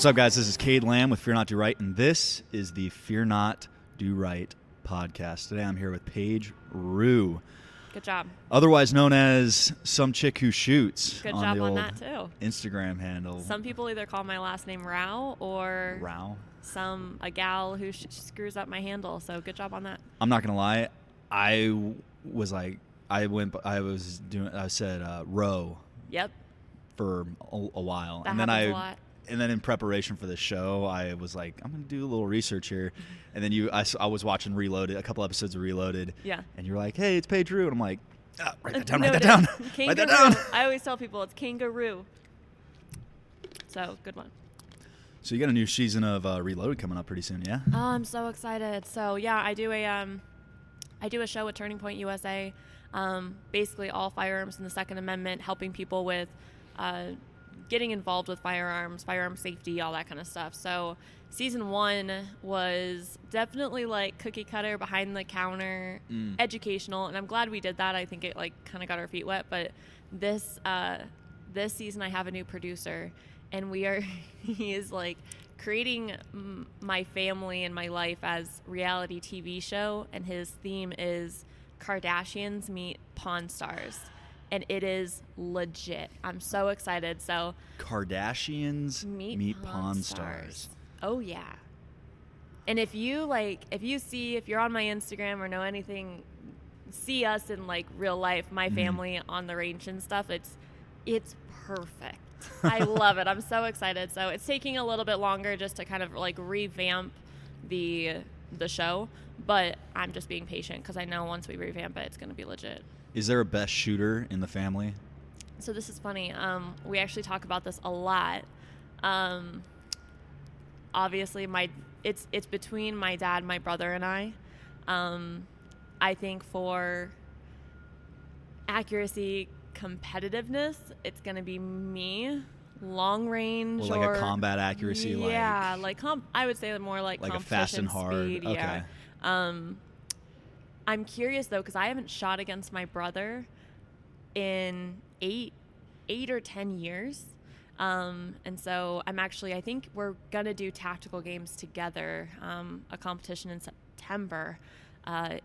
What's up, guys? This is Cade Lamb with Fear Not Do Right, and this is the Fear Not Do Right podcast. Today I'm here with Paige Roux. Good job. Otherwise known as Some Chick Who Shoots. Good on job the on old that, too. Instagram handle. Some people either call my last name Roux or a gal who screws up my handle, so good job on that. I'm not going to lie. I said Roe. Yep. For a while. That happens a lot. And then in preparation for the show, I was like, I'm going to do a little research here. And then I was watching Reloaded, a couple episodes of Reloaded. Yeah. And you're like, hey, it's Paige Roux. And I'm like, write that down, Write that down. I always tell people it's kangaroo. So, good one. So you got a new season of Reloaded coming up pretty soon, yeah? Oh, I'm so excited. So, yeah, I do a show with Turning Point USA, basically all firearms and the Second Amendment, helping people with getting involved with firearms, firearm safety, all that kind of stuff. So season 1 was definitely like cookie cutter, behind the counter, educational, and I'm glad we did that. I think it like kind of got our feet wet. But this season I have a new producer, and he is like creating my family and my life as reality TV show, and his theme is Kardashians meet Pawn Stars. And it is legit. I'm so excited. So Kardashians meet Pawn Stars. Oh yeah. And if you're on my Instagram or know anything, see us in like real life, my family on the range and stuff, it's perfect. I love it. I'm so excited. So it's taking a little bit longer just to kind of like revamp the show, but I'm just being patient because I know once we revamp it, it's going to be legit. Is there a best shooter in the family? So this is funny. We actually talk about this a lot. Obviously, it's between my dad, my brother, and I. I think for accuracy, competitiveness, it's going to be me. Long range, well, like a combat accuracy, yeah, I would say more like a fast and hard. Speed, okay. Yeah. I'm curious, though, because I haven't shot against my brother in 8 or 10 years. And so I think we're going to do tactical games together, a competition in September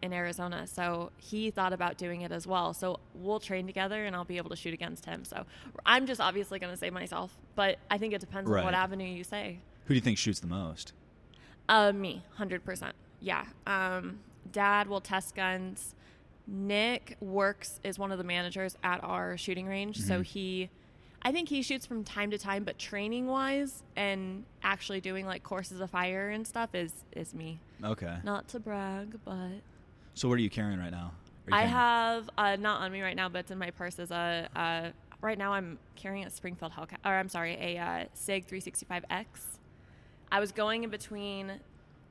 in Arizona. So he thought about doing it as well. So we'll train together, and I'll be able to shoot against him. So I'm just obviously going to save myself, but I think it depends on what avenue you say. Who do you think shoots the most? Me, 100%. Yeah. Dad will test guns. Nick is one of the managers at our shooting range. So I think he shoots from time to time, but training wise and actually doing like courses of fire and stuff is me. Okay. Not to brag, but. So what are you carrying right now? I have, not on me right now, but it's in my purse as right now I'm carrying a Springfield Hellcat, a SIG 365X. I was going in between.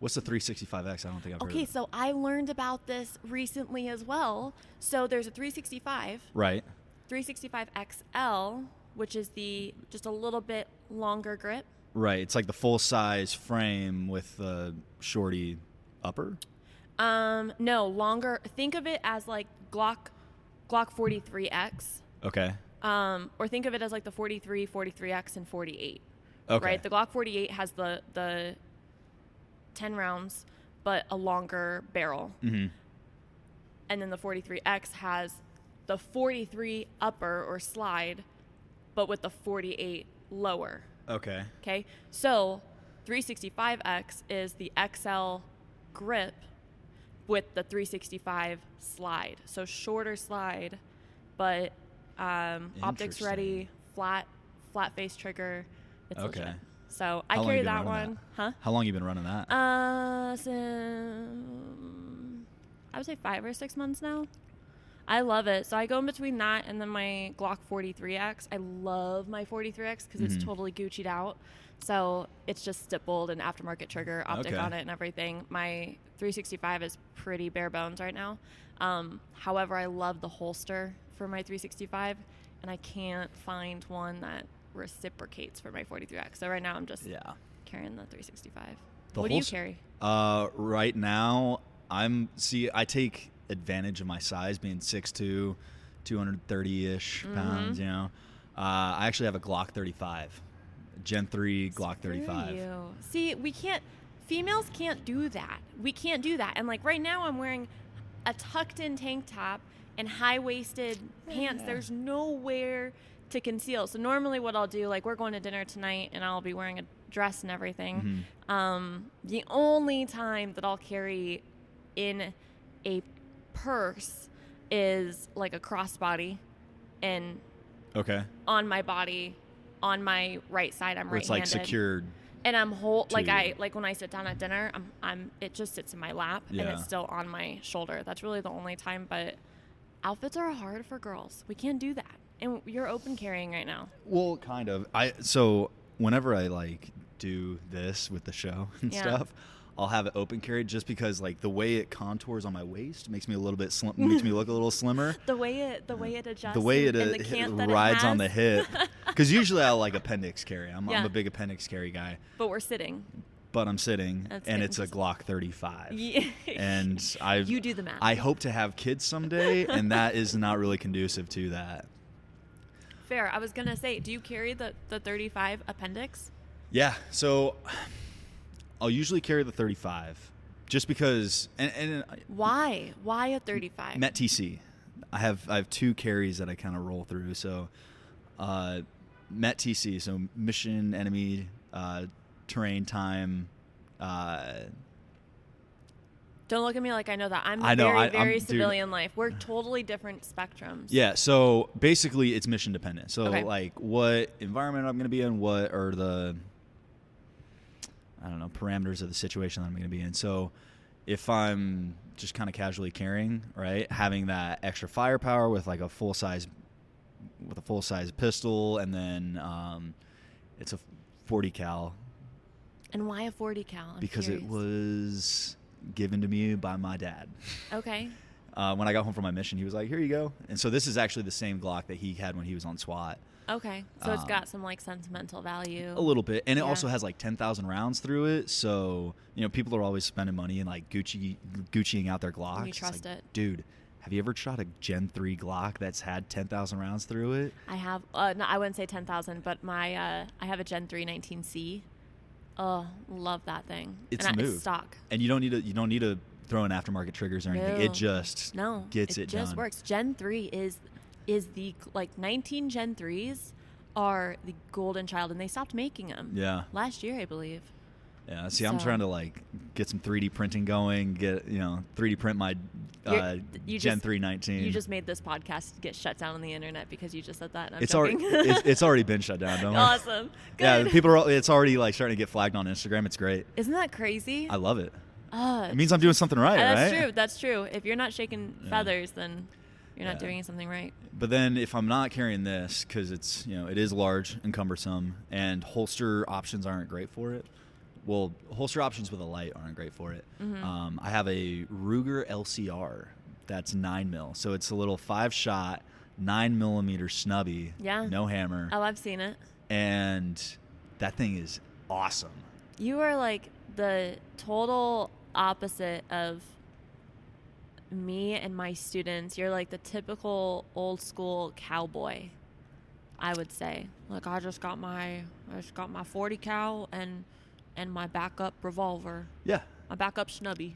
What's the 365X? I don't think I've heard of it. Okay, so I learned about this recently as well. So there's a 365. Right. 365 XL, which is just a little bit longer grip. Right. It's like the full-size frame with the shorty upper? No, longer. Think of it as like Glock 43X. Okay. Or think of it as like the 43, 43X, and 48. Okay. Right? The Glock 48 has the 10 rounds, but a longer barrel. Mm-hmm. And then the 43X has the 43 upper or slide, but with the 48 lower. Okay. Okay. So 365X is the XL grip with the 365 slide. So shorter slide, but optics ready, flat face trigger. It's okay. Legit. So I carry that one. Huh? How long you been running that? So I would say 5 or 6 months now. I love it. So I go in between that and then my Glock 43X. I love my 43X because it's totally Gucci'd out. So it's just stippled and aftermarket trigger, optic on it and everything. My 365 is pretty bare bones right now. However, I love the holster for my 365, and I can't find one that reciprocates for my 43X. So right now I'm just carrying the 365. What do you carry? Right now I take advantage of my size, being 6'2", 230-ish pounds, you know. I actually have a Glock 35, Gen 3 Glock 35. You. See, females can't do that. We can't do that. And like right now I'm wearing a tucked in tank top and high-waisted pants. There's nowhere to conceal. So normally what I'll do, like we're going to dinner tonight and I'll be wearing a dress and everything. The only time that I'll carry in a purse is like a crossbody and on my body, on my right side, I'm right-handed. It's like secured. And I'm like when I sit down at dinner, it just sits in my lap and it's still on my shoulder. That's really the only time, but outfits are hard for girls. We can't do that. And you're open carrying right now. Well, kind of. So whenever I like do this with the show and stuff, I'll have it open carried just because like the way it contours on my waist makes me a little bit makes me look a little slimmer. The way it adjusts. The way it rides on the hip. Because usually I'll like appendix carry. I'm a big appendix carry guy. But we're sitting. But I'm sitting, and it's a Glock 35. Yeah. And you do the math. I hope to have kids someday, and that is not really conducive to that. Fair. I was going to say, do you carry the 35 appendix? Yeah. So I'll usually carry the 35 just because. And why? Why a 35? Met TC. I have two carries that I kind of roll through. So Met TC, so mission, enemy, terrain, time. Don't look at me like I know that. I'm very civilian life. We're totally different spectrums. Yeah, so basically it's mission dependent. So like what environment I'm going to be in, what are the, I don't know, parameters of the situation that I'm going to be in. So if I'm just kind of casually carrying, right, having that extra firepower with like a full size pistol, and then it's a 40 cal. And why a 40 cal? Because it was given to me by my dad. Okay. When I got home from my mission, he was like, "Here you go." And so this is actually the same Glock that he had when he was on SWAT. Okay. So it's got some like sentimental value. A little bit. And it also has like 10,000 rounds through it. So, people are always spending money and like Gucciing out their Glocks. You trust it. Dude, have you ever shot a Gen 3 Glock that's had 10,000 rounds through it? I have. No, I wouldn't say 10,000, but I have a Gen 3 19C. Oh, love that thing. It's smooth. It's stock. And you don't need to throw in aftermarket triggers or anything. It just gets it done. It just works. Gen 3 is the, like, 19 Gen 3s are the golden child, and they stopped making them. Yeah. Last year, I believe. Yeah. See, I'm trying to like get some 3D printing going. Get 3D print my Gen 3 19. You just made this podcast get shut down on the internet because you just said that. And it's already been shut down. Don't Awesome. Good. Yeah, it's already like starting to get flagged on Instagram. It's great. Isn't that crazy? I love it. It means I'm doing something right, right? That's true. If you're not shaking feathers, then you're not doing something right. But then if I'm not carrying this, because it's it is large and cumbersome, and holster options aren't great for it. Well, holster options with a light aren't great for it. Mm-hmm. I have a Ruger LCR that's 9mm, so it's a little 5-shot 9mm snubby. Yeah. No hammer. Oh, I've seen it. And that thing is awesome. You are like the total opposite of me and my students. You're like the typical old school cowboy, I would say. Like I just got my 40 cal and my backup revolver. Yeah. My backup snubby.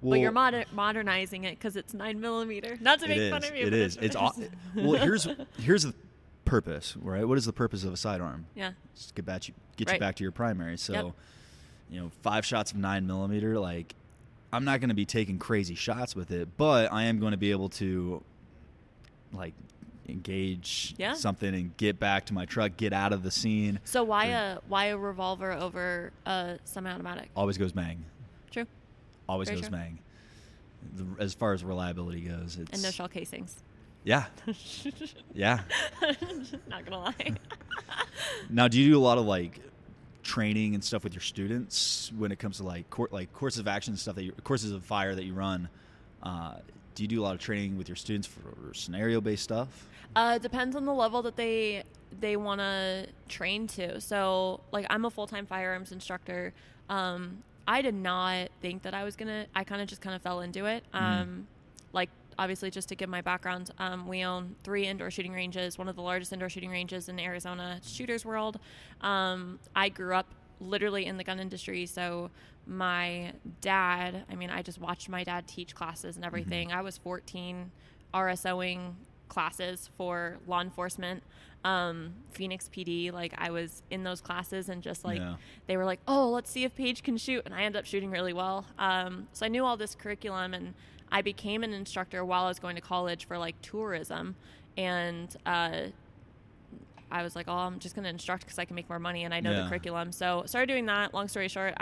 Well, but you're modernizing it because it's 9mm. Not to make fun of you. It is. Well, here's the purpose, right? What is the purpose of a sidearm? Yeah. Just get you back to your primary. So, 5 shots of 9mm. Like, I'm not going to be taking crazy shots with it, but I am going to be able to, like, engage something and get back to my truck, get out of the scene. So why a revolver over a semi-automatic? Always goes bang. True. Always goes bang. As far as reliability goes, it's and no shell casings. Yeah. Yeah. Not gonna lie. Now, do you do a lot of like training and stuff with your students when it comes to like courses of action stuff courses of fire that you run? Do you do a lot of training with your students for scenario-based stuff? Depends on the level that they want to train to. So, like, I'm a full-time firearms instructor. I did not think that I was I kind of fell into it. Like, obviously, just to give my background, we own 3 indoor shooting ranges, one of the largest indoor shooting ranges in Arizona, Shooters World. I grew up literally in the gun industry, so my dad, I mean, I just watched my dad teach classes and everything. I was 14 RSOing classes for law enforcement, Phoenix PD. Like, I was in those classes, and just like they were like, oh, let's see if Paige can shoot, and I ended up shooting really well. So I knew all this curriculum, and I became an instructor while I was going to college for like tourism, and I was like, oh, I'm just going to instruct because I can make more money and I know the curriculum. So started doing that. Long story short,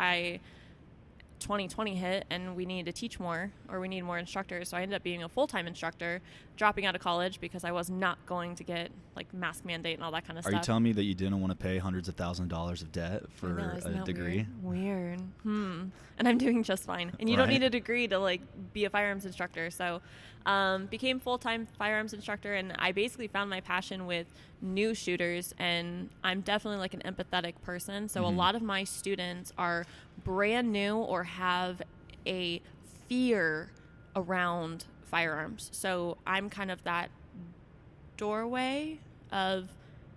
2020 hit and we needed to teach more, or we needed more instructors. So I ended up being a full-time instructor, dropping out of college because I was not going to get like mask mandate and all that kind of stuff. Are you telling me that you didn't want to pay hundreds of thousands of dollars of debt for a degree? Weird. And I'm doing just fine. And you don't need a degree to like be a firearms instructor. So became full-time firearms instructor, and I basically found my passion with new shooters, and I'm definitely like an empathetic person. So a lot of my students are brand new or have a fear around firearms. So I'm kind of that doorway of,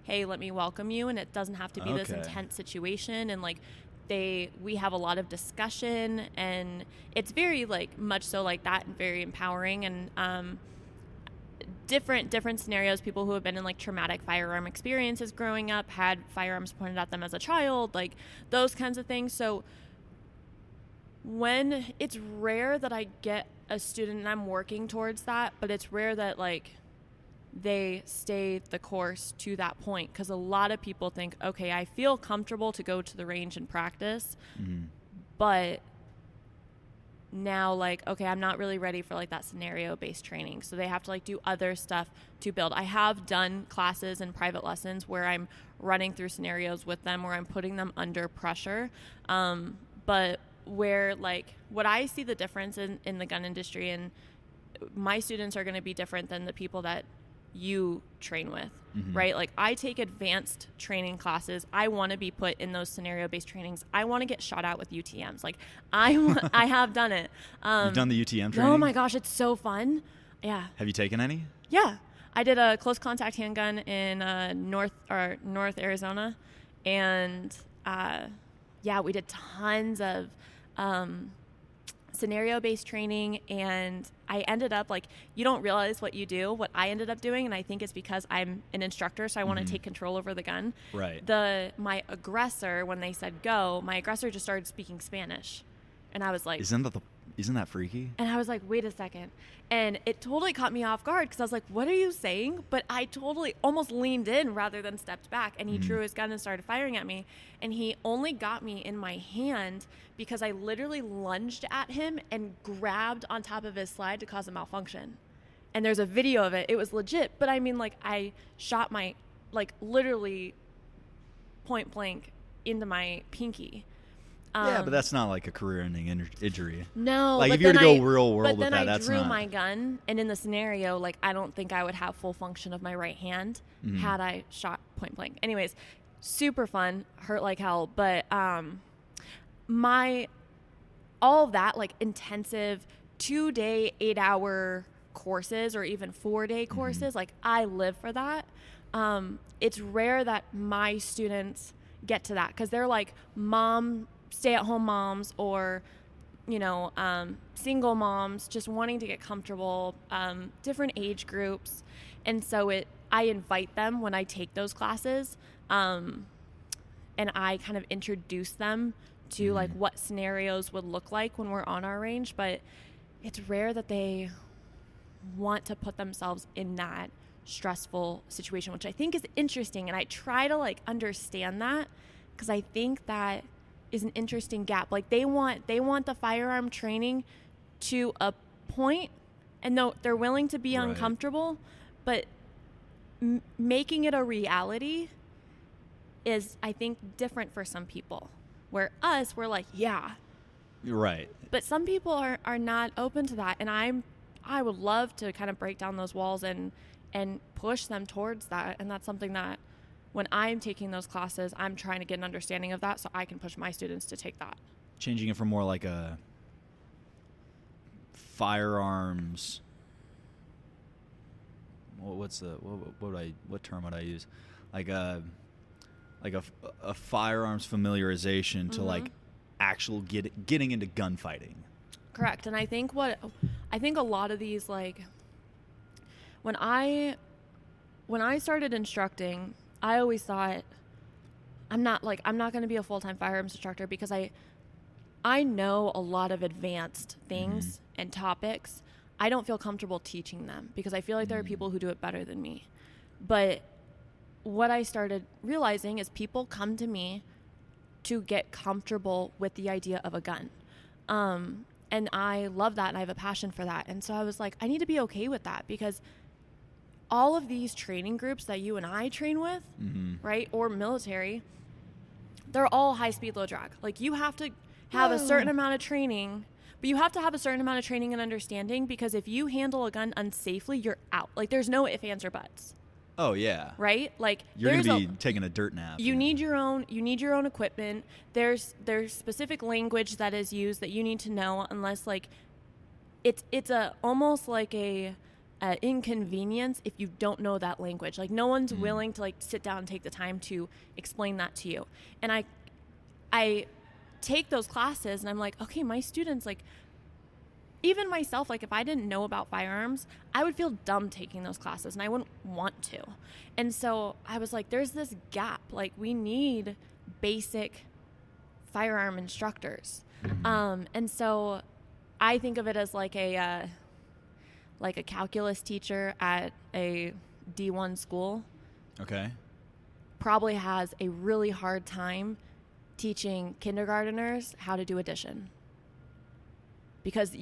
hey, let me welcome you, and it doesn't have to be this intense situation. And like we have a lot of discussion, and it's very like much so like that, and very empowering. And different scenarios, people who have been in like traumatic firearm experiences growing up, had firearms pointed at them as a child, like those kinds of things. So when it's rare that I get a student, and I'm working towards that, but it's rare that like they stay the course to that point, because a lot of people think, okay, I feel comfortable to go to the range and practice, but now like, okay, I'm not really ready for like that scenario based training, so they have to like do other stuff to build. I have done classes and private lessons where I'm running through scenarios with them, where I'm putting them under pressure, but where like what I see the difference in the gun industry, and my students are going to be different than the people that you train with, right? Like I take advanced training classes. I want to be put in those scenario based trainings. I want to get shot at with UTMs. Like I have done it. You've done the UTM training? Oh my gosh, it's so fun. Yeah. Have you taken any? Yeah. I did a close contact handgun in North Arizona, and we did tons of scenario-based training, and I ended up like, you don't realize what you do, what I ended up doing, and I think it's because I'm an instructor, so I want to take control over the gun. Right. My aggressor, when they said go, my aggressor just started speaking Spanish, and I was like, isn't that freaky? And I was like, wait a second. And it totally caught me off guard, because I was like, what are you saying? But I totally almost leaned in rather than stepped back, and he drew his gun and started firing at me. And he only got me in my hand because I literally lunged at him and grabbed on top of his slide to cause a malfunction. And there's a video of it. It was legit. But I mean, like, I shot my, like, literally point blank into my pinky. Yeah, but that's not like a career-ending injury. No, like if you were to go real world with that, that's not. But then I drew not... my gun, and in the scenario, like I don't think I would have full function of my right hand had I shot point blank. Anyways, super fun, hurt like hell, but all of that, like intensive 2-day 8-hour courses, or even 4-day courses, like I live for that. It's rare that my students get to that, because they're like stay-at-home moms, or single moms just wanting to get comfortable, different age groups. And so I invite them when I take those classes, and I kind of introduce them to like what scenarios would look like when we're on our range. But it's rare that they want to put themselves in that stressful situation, which I think is interesting. And I try to like understand that, because I think that is an interesting gap. Like they want the firearm training to a point, and they're willing to be uncomfortable, but making it a reality is, I think, different for some people. Where we're like, yeah, right. But some people are not open to that, and I would love to kind of break down those walls and push them towards that. And that's something that, when I'm taking those classes, I'm trying to get an understanding of that so I can push my students to take that. Changing it from more like a firearms what term would I use? Like a firearms familiarization to like actual getting into gunfighting. Correct. And I think a lot of these, like, when I started instructing, I always thought I'm not going to be a full-time firearms instructor because I know a lot of advanced things and topics. I don't feel comfortable teaching them because I feel like there are people who do it better than me. But what I started realizing is people come to me to get comfortable with the idea of a gun. And I love that, and I have a passion for that. And so I was like, I need to be okay with that, because all of these training groups that you and I train with, right, or military, they're all high speed, low drag. Like, you have to have a certain amount of training, but you have to have a certain amount of training and understanding, because if you handle a gun unsafely, you're out. Like, there's no ifs, ands, or buts. Oh yeah. Right? Like, you're going to be taking a dirt nap. You need your own equipment. There's specific language that is used that you need to know, unless, like, it's almost like a inconvenience if you don't know that language. Like, no one's willing to, like, sit down and take the time to explain that to you. And I take those classes and I'm like, okay, my students, like, even myself, like, if I didn't know about firearms, I would feel dumb taking those classes, and I wouldn't want to. And so I was like, there's this gap. Like, we need basic firearm instructors. And so I think of it as like a calculus teacher at a D1 school. Okay. Probably has a really hard time teaching kindergarteners how to do addition, because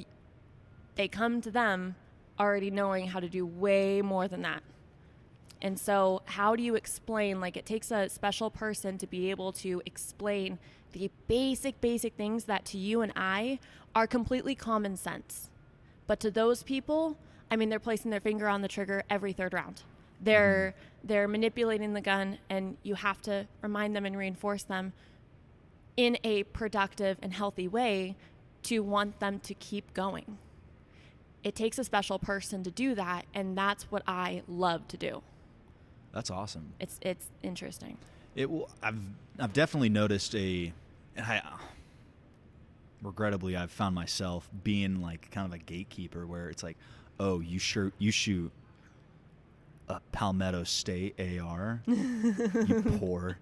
they come to them already knowing how to do way more than that. And so how do you explain, like, it takes a special person to be able to explain the basic things that to you and I are completely common sense. But to those people, I mean, they're placing their finger on the trigger every third round. They're manipulating the gun, and you have to remind them and reinforce them in a productive and healthy way to want them to keep going. It takes a special person to do that, and that's what I love to do. That's awesome. It's interesting. I've definitely noticed regrettably, I've found myself being like kind of a gatekeeper, where it's like, oh, you shoot a Palmetto State AR. You poor.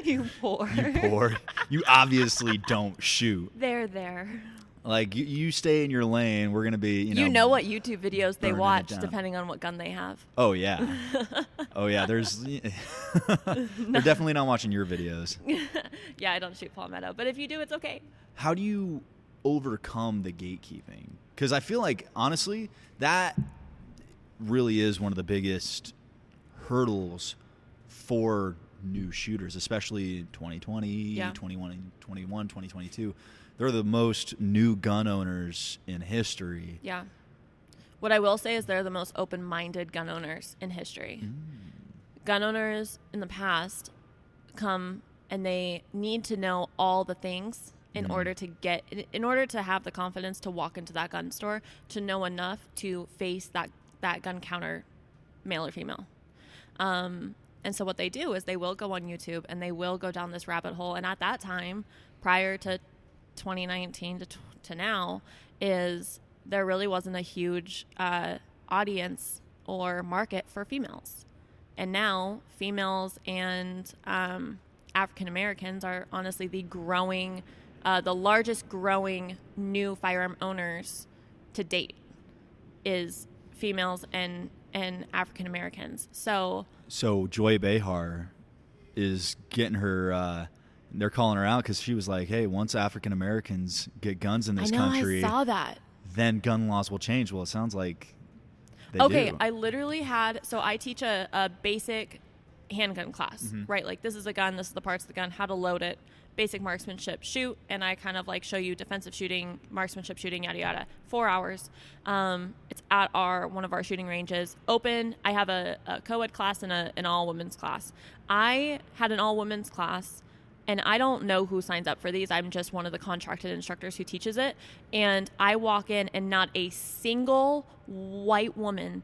You poor. You poor. You obviously don't shoot. There. Like, you stay in your lane. We're going to be, you know what YouTube videos they watch depending on what gun they have. Oh, yeah. Oh, yeah. They're definitely not watching your videos. Yeah, I don't shoot Palmetto. But if you do, it's okay. How do you overcome the gatekeeping? Because I feel like, honestly, that really is one of the biggest hurdles for new shooters, especially 2020, 2021, 2022. They're the most new gun owners in history. Yeah. What I will say is they're the most open-minded gun owners in history. Gun owners in the past come and they need to know all the things in order to have the confidence to walk into that gun store, to know enough to face that gun counter, male or female. And so what they do is they will go on YouTube and they will go down this rabbit hole. And at that time, prior to 2019 to now, is there really wasn't a huge audience or market for females. And now females and African Americans are honestly the largest growing new firearm owners to date is females and African Americans. So Joy Behar is getting her they're calling her out because she was like, hey, once African Americans get guns in this country, I saw that, then gun laws will change. Well, it sounds like they do. I literally I teach a basic handgun class, right? Like, this is a gun, this is the parts of the gun, how to load it, basic marksmanship, shoot, and I kind of like show you defensive shooting, marksmanship shooting, yada yada. 4 hours. It's at one of our shooting ranges. Open. I have a co-ed class and an all women's class. I had an all women's class, and I don't know who signs up for these. I'm just one of the contracted instructors who teaches it. And I walk in, and not a single white woman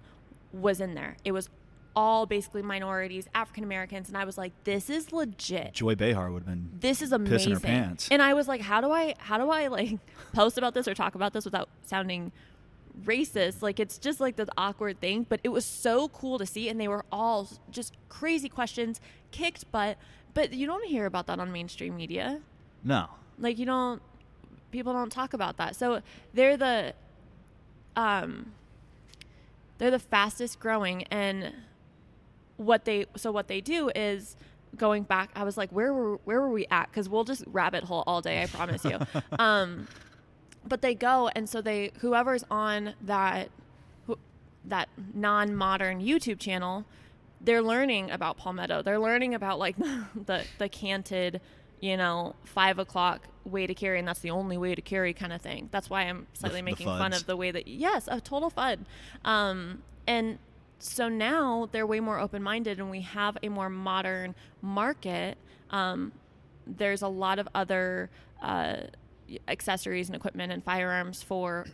was in there. It was all basically minorities, African Americans, and I was like, this is legit. Joy Behar would have been This is amazing. pissing her pants. And I was like, how do I like post about this or talk about this without sounding racist? Like, it's just like this awkward thing, but it was so cool to see, and they were all just crazy questions, kicked butt, but you don't hear about that on mainstream media. No. Like, people don't talk about that. So they're the fastest growing, and what they do is, going back, I was like, where were we at? Because we'll just rabbit hole all day, I promise you. But they go, and so whoever's on that non-modern YouTube channel, they're learning about palmetto. They're learning about like the canted, 5 o'clock way to carry, and that's the only way to carry kind of thing. That's why I'm slightly making fun of the way that, yes, a total FUD. And so now they're way more open-minded, and we have a more modern market. There's a lot of other accessories and equipment and firearms for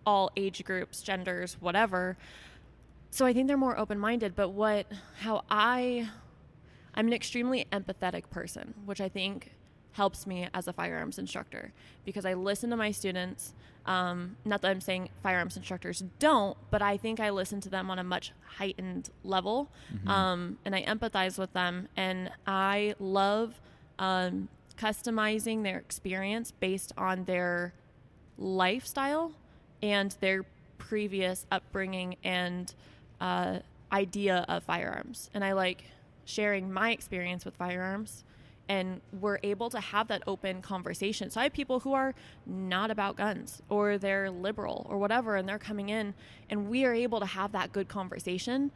all age groups, genders, whatever. So I think they're more open-minded. But I'm an extremely empathetic person, which I think helps me as a firearms instructor, because I listen to my students. Not that I'm saying firearms instructors don't, but I think I listen to them on a much heightened level. And I empathize with them, and I love customizing their experience based on their lifestyle and their previous upbringing and idea of firearms. And I like sharing my experience with firearms, and we're able to have that open conversation. So I have people who are not about guns, or they're liberal or whatever, and they're coming in, and we are able to have that good conversation,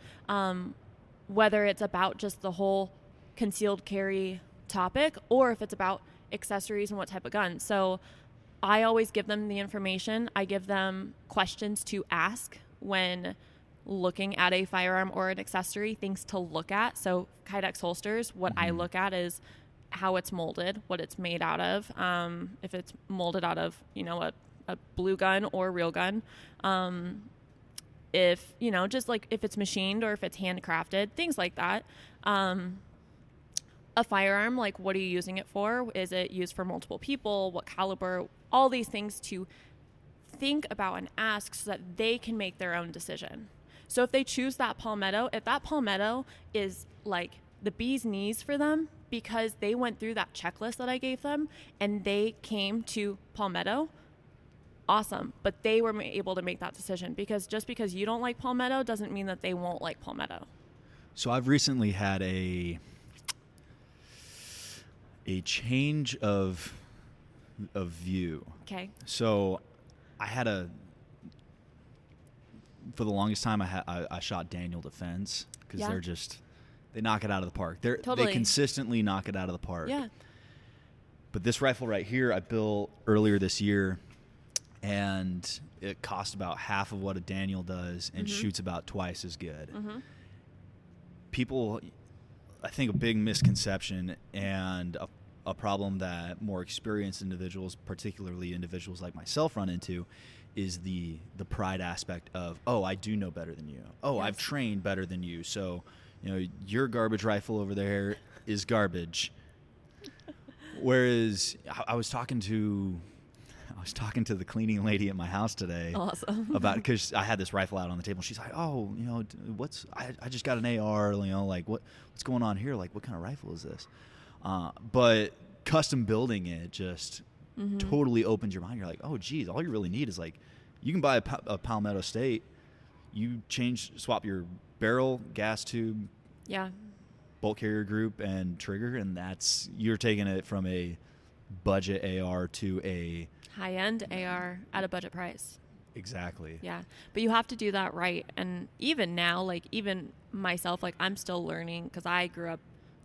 whether it's about just the whole concealed carry topic, or if it's about accessories and what type of gun. So I always give them the information. I give them questions to ask when looking at a firearm or an accessory, things to look at. So Kydex holsters, what I look at is how it's molded, what it's made out of, if it's molded out of, a blue gun or real gun, if, just like if it's machined or if it's handcrafted, things like that. A firearm, like, what are you using it for? Is it used for multiple people? What caliber? All these things to think about and ask so that they can make their own decision. So if they choose that palmetto, if that palmetto is like the bee's knees for them because they went through that checklist that I gave them and they came to palmetto, awesome. But they were able to make that decision, because just because you don't like palmetto doesn't mean that they won't like palmetto. So I've recently had a change of view. Okay. So I had for the longest time I shot Daniel Defense, because they knock it out of the park. They consistently knock it out of the park. Yeah. But this rifle right here I built earlier this year, and it cost about half of what a Daniel does and shoots about twice as good. People, I think a big misconception and a problem that more experienced individuals, particularly individuals like myself, run into is the pride aspect of, oh, I do know better than you. Oh, yes. I've trained better than you. So, your garbage rifle over there is garbage. Whereas I was talking to the cleaning lady at my house today. Awesome. Because I had this rifle out on the table. She's like, oh, I just got an AR, like what's going on here? Like, what kind of rifle is this? But custom building it just totally opens your mind. You're like, oh, geez, all you really need is, like, you can buy a Palmetto State. You swap your barrel, gas tube, bolt carrier group, and trigger, and you're taking it from a budget AR to a high-end AR at a budget price. Exactly. Yeah. But you have to do that right. And even now, like, even myself, like, I'm still learning, because I grew up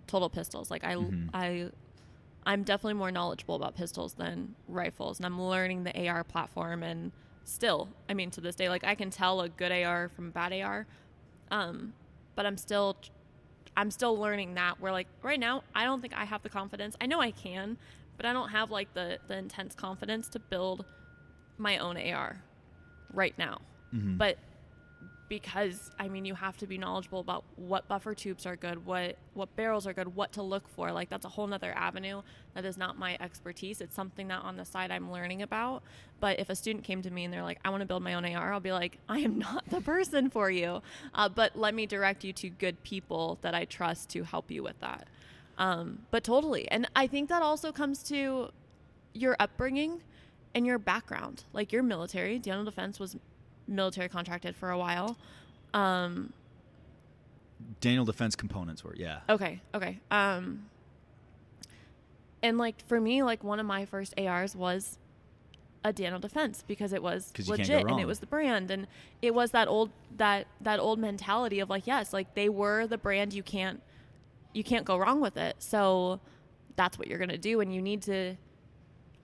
total pistols. Like, I'm definitely more knowledgeable about pistols than rifles, and I'm learning the AR platform, and still, I mean, to this day, like, I can tell a good AR from a bad AR, but I'm still learning that, where, like, right now, I don't think I have the confidence. I know I can, but I don't have, like, the intense confidence to build my own AR right now. But because I mean, you have to be knowledgeable about what buffer tubes are good, what barrels are good, what to look for. Like, that's a whole nother avenue that is not my expertise. It's something that on the side I'm learning about. But if a student came to me and they're like, I want to build my own AR, I'll be like, I am not the person for you. But let me direct you to good people that I trust to help you with that. But totally. And I think that also comes to your upbringing and your background. Like, your military. Daniel Defense was military contracted for a while. Daniel Defense components were, yeah. Okay. And like, for me, like, one of my first ARs was a Daniel Defense because it was legit and it was the brand, and it was that old mentality of like, yes, like, they were the brand. You can't go wrong with it. So that's what you're going to do. And you need to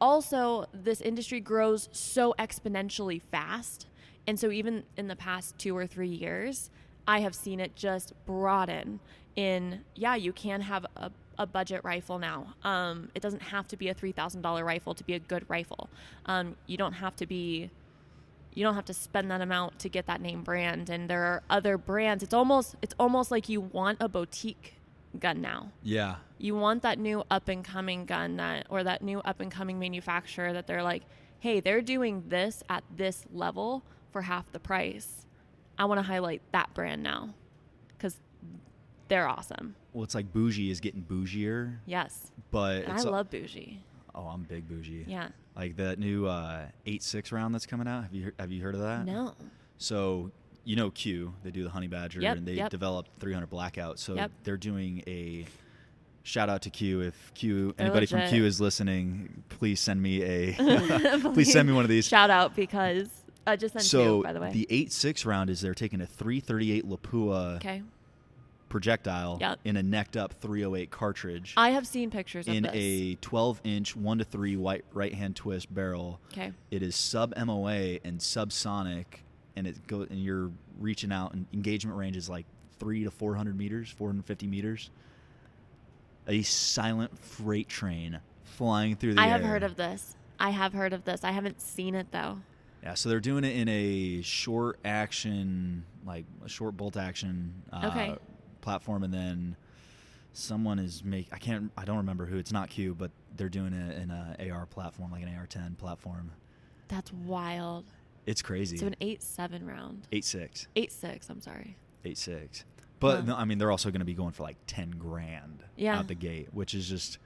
also, this industry grows so exponentially fast. And so even in the past 2 or 3 years, I have seen it just broaden in, yeah, you can have a budget rifle now. It doesn't have to be a $3,000 rifle to be a good rifle. You don't have to spend that amount to get that name brand. And there are other brands. It's almost like you want a boutique gun now. Yeah. You want that new up and coming gun that new up and coming manufacturer that they're like, hey, they're doing this at this level for half the price. I want to highlight that brand now because they're awesome. Well, it's like bougie is getting bougier. Yes. But and I love bougie. Oh, I'm big bougie. Yeah. Like that new 8.6 round that's coming out. Have you heard of that? No. So, Q, they do the Honey Badger, and they developed 300 Blackout. So they're doing a shout out to Q. If anybody from Q is listening, please send me please send me one of these. Shout out because just send two, by the way. The 8.6 round is they're taking a 338 Lapua projectile in a necked up 308 cartridge. I have seen pictures of this. In a 12-inch 1-to-3 right-hand twist barrel. Okay. It is sub MOA and subsonic, and you're reaching out, and engagement range is like 300 to 400 meters, 450 meters. A silent freight train flying through the air. I have heard of this. I haven't seen it though. Yeah, so they're doing it in a short action, like a short bolt action platform, and then someone is I don't remember who. It's not Q, but they're doing it in an AR platform, like an AR-10 platform. That's wild. It's crazy. So an 8.7 round. 8.6. 8.6. I'm sorry. 8.6. But no, I mean, they're also going to be going for like $10,000 out the gate, which is just.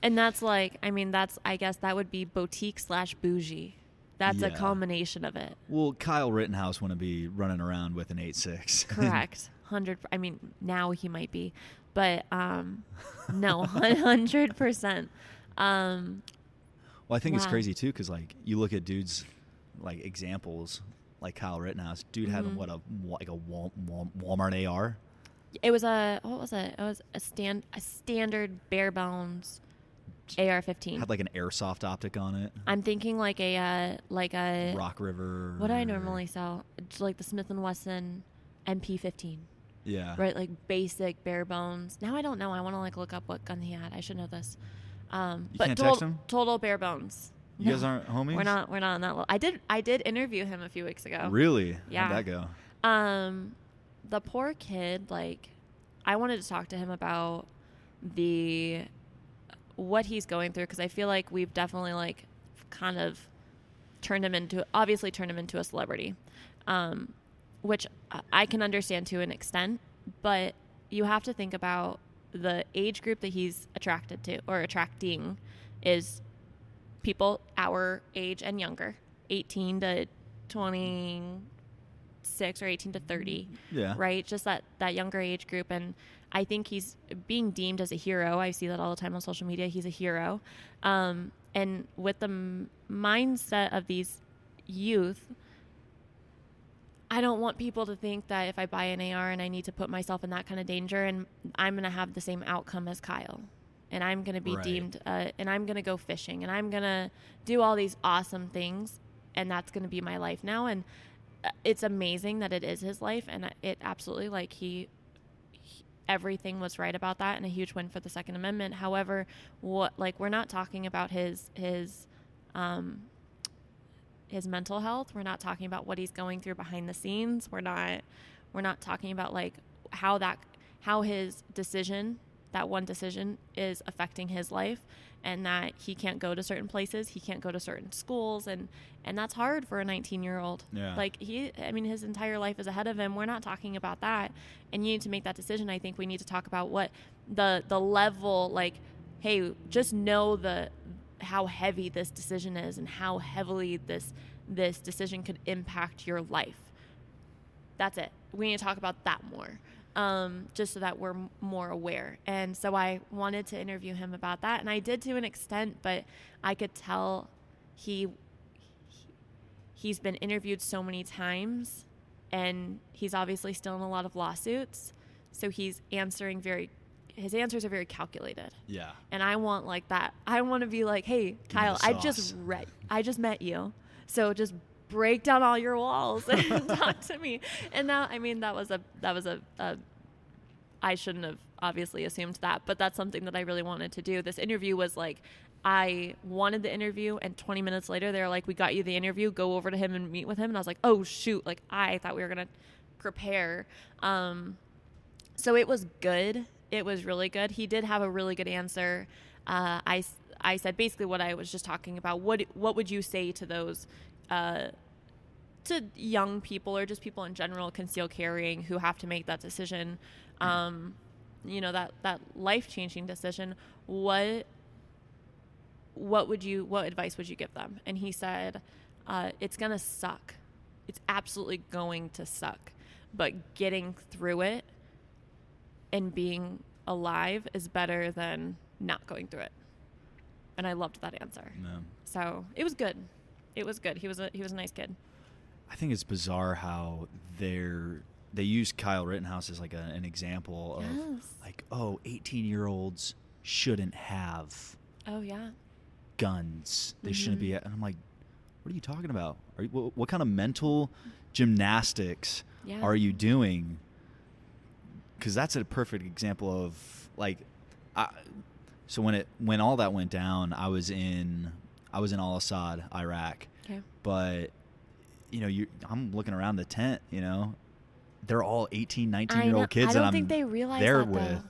And that's like, I guess that would be boutique / bougie. That's a combination of it. Well, Kyle Rittenhouse wouldn't be running around with an 8.6. Correct. 100. I mean, now he might be, but no, 100%. Well, I think it's crazy too, because like you look at dudes like examples like Kyle Rittenhouse. Dude had a Walmart AR. It was what was it? It was a standard bare bones AR-15. Had like an airsoft optic on it. I'm thinking like a Rock River. What do I normally sell? It's like the Smith & Wesson MP-15. Yeah. Right, like basic bare bones. Now I don't know. I want to like look up what gun he had. I should know this. You can't text him? Total bare bones. You guys aren't homies? We're not on that level. I did interview him a few weeks ago. Really? Yeah. How'd that go? The poor kid, like, I wanted to talk to him about what he's going through, because I feel like we've definitely like kind of turned him into a celebrity, which I can understand to an extent, but you have to think about the age group that he's attracted to or attracting is people our age and younger, 18 to 26 or 18 to 30. Yeah. Right? Just that younger age group. And I think he's being deemed as a hero. I see that all the time on social media. He's a hero. And with the mindset of these youth, I don't want people to think that if I buy an AR and I need to put myself in that kind of danger, and I'm going to have the same outcome as Kyle. And I'm going to be deemed, and I'm going to go fishing, and I'm going to do all these awesome things, and that's going to be my life now. And it's amazing that it is his life, and it absolutely, like, everything was right about that, and a huge win for the Second Amendment. However, we're not talking about his his mental health. We're not talking about what he's going through behind the scenes. We're not talking about like how his decision, that one decision, is affecting his life, and that he can't go to certain places, he can't go to certain schools, and that's hard for a 19-year-old. Yeah. Like his entire life is ahead of him. We're not talking about that, and you need to make that decision. I think we need to talk about what the level, like, hey, just know how heavy this decision is and how heavily this decision could impact your life. That's it. We need to talk about that more. Just so that we're more aware. And so I wanted to interview him about that, and I did to an extent, but I could tell he's been interviewed so many times, and he's obviously still in a lot of lawsuits, so his answers are very calculated. Yeah. And I want like that. I want to be like, hey, Kyle, I just met you, so just break down all your walls and talk to me. And now, I mean, that was a I shouldn't have obviously assumed that, but that's something that I really wanted to do. This interview was like, I wanted the interview, and 20 minutes later they were like, we got you the interview, go over to him and meet with him. And I was like, oh shoot, like I thought we were gonna prepare. So it was good. It was really good. He did have a really good answer. I said basically what I was just talking about. What would you say to those to young people, or just people in general, concealed carrying, who have to make that decision, that life-changing decision? What advice would you give them? And he said, it's gonna suck. It's absolutely going to suck, but getting through it and being alive is better than not going through it. And I loved that answer. No. So it was good. It was good. He was a nice kid. I think it's bizarre how they use Kyle Rittenhouse as like an example of like, 18-year-olds shouldn't have guns. They shouldn't be. And I'm like, what are you talking about? What kind of mental gymnastics are you doing? Because that's a perfect example of like, so when all that went down, I was in Al-Assad, Iraq. Okay. But I'm looking around the tent, they're all 18, 19-year-old kids that I'm think they realize there that, with. though.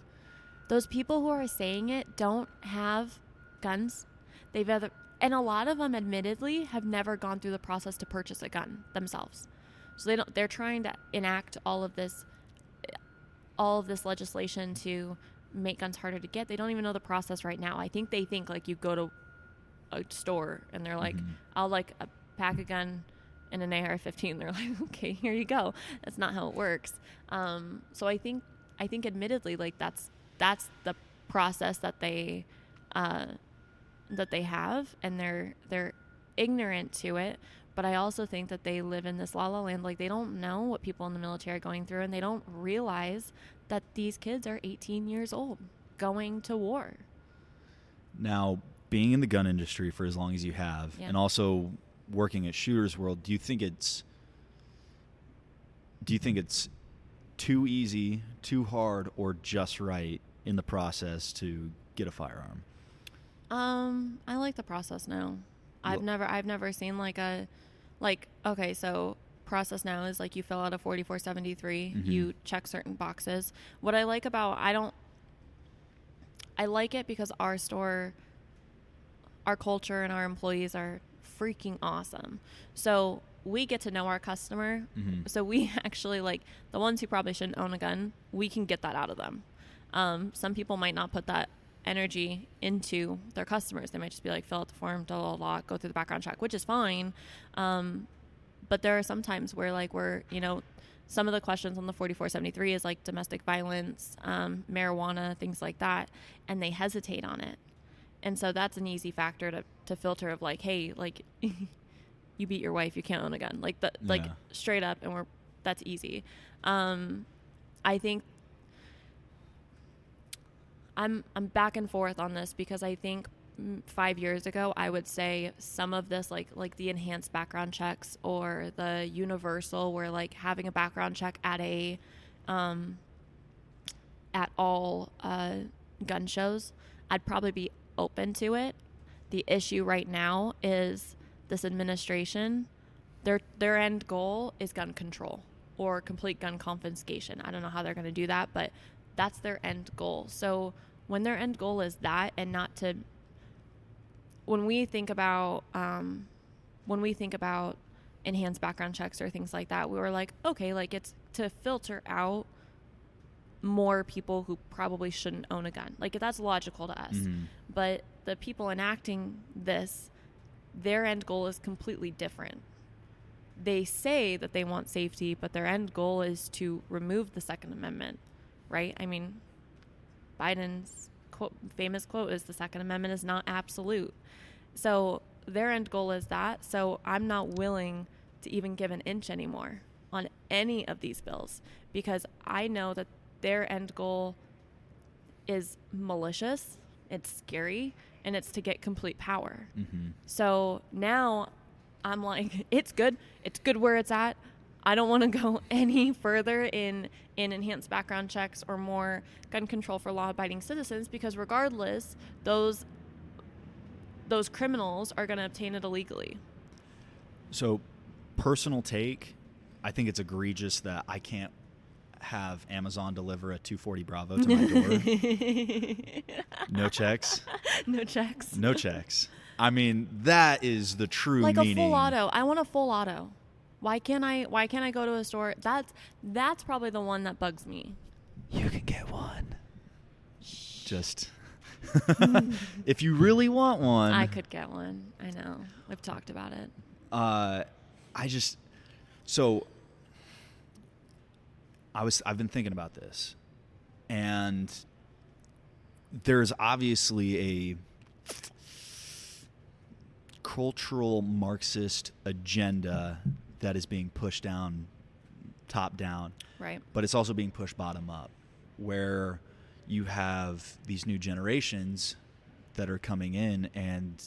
Those people who are saying it don't have guns. And a lot of them, admittedly, have never gone through the process to purchase a gun themselves. So they're trying to enact all of this legislation to make guns harder to get. They don't even know the process right now. I think they think like you go to a store and they're like, I'll like a pack a gun and an AR-15. They're like, okay, here you go. That's not how it works. So I think admittedly, like that's the process that they have, and they're ignorant to it. But I also think that they live in this la-la land. Like, they don't know what people in the military are going through, and they don't realize that these kids are 18 years old going to war. Now, being in the gun industry for as long as you have, and also working at Shooter's World, do you think it's too easy, too hard, or just right in the process to get a firearm? I like the process now. I've never seen okay, so process now is like you fill out a 4473, you check certain boxes. What I like about, I like it because our store, our culture, and our employees are freaking awesome. So we get to know our customer. So we actually, like, the ones who probably shouldn't own a gun, we can get that out of them. Some people might not put that energy into their customers. They might just be like, fill out the form, blah, blah, blah, go through the background check, which is fine. But there are some times where, like, some of the questions on the 4473 is like domestic violence, marijuana, things like that, and they hesitate on it. And so that's an easy factor to filter of like, hey, like, you beat your wife, you can't own a gun, like like straight up, and that's easy. I think I'm back and forth on this because I think 5 years ago I would say some of this, like the enhanced background checks or the universal, where like having a background check at all gun shows, I'd probably be open to it. The issue right now is this administration, their end goal is gun control or complete gun confiscation. I don't know how they're going to do that, but that's their end goal. So when their end goal is that, and not to, when we think about enhanced background checks or things like that, we were like, okay, like it's to filter out more people who probably shouldn't own a gun. Like that's logical to us. Mm-hmm. But the people enacting this, their end goal is completely different. They say that they want safety, but their end goal is to remove the Second Amendment, right? I mean, Biden's famous quote is the Second Amendment is not absolute. So their end goal is that. So I'm not willing to even give an inch anymore on any of these bills, because I know that their end goal is malicious, it's scary, and it's to get complete power. Mm-hmm. So now I'm like, it's good where it's at. I don't want to go any further in enhanced background checks or more gun control for law-abiding citizens, because regardless, those criminals are going to obtain it illegally. So, personal take, I think it's egregious that I can't have Amazon deliver a 240 Bravo to my door. No checks. No checks. No checks. I mean, that is the true meaning. Like a full auto. I want a full auto. Why can't I go to a store? That's probably the one that bugs me. You can get one. Just if you really want one. I could get one. I know. We've talked about it. I've been thinking about this, and there's obviously a cultural Marxist agenda that is being pushed down, top down. Right. But it's also being pushed bottom up, where you have these new generations that are coming in and,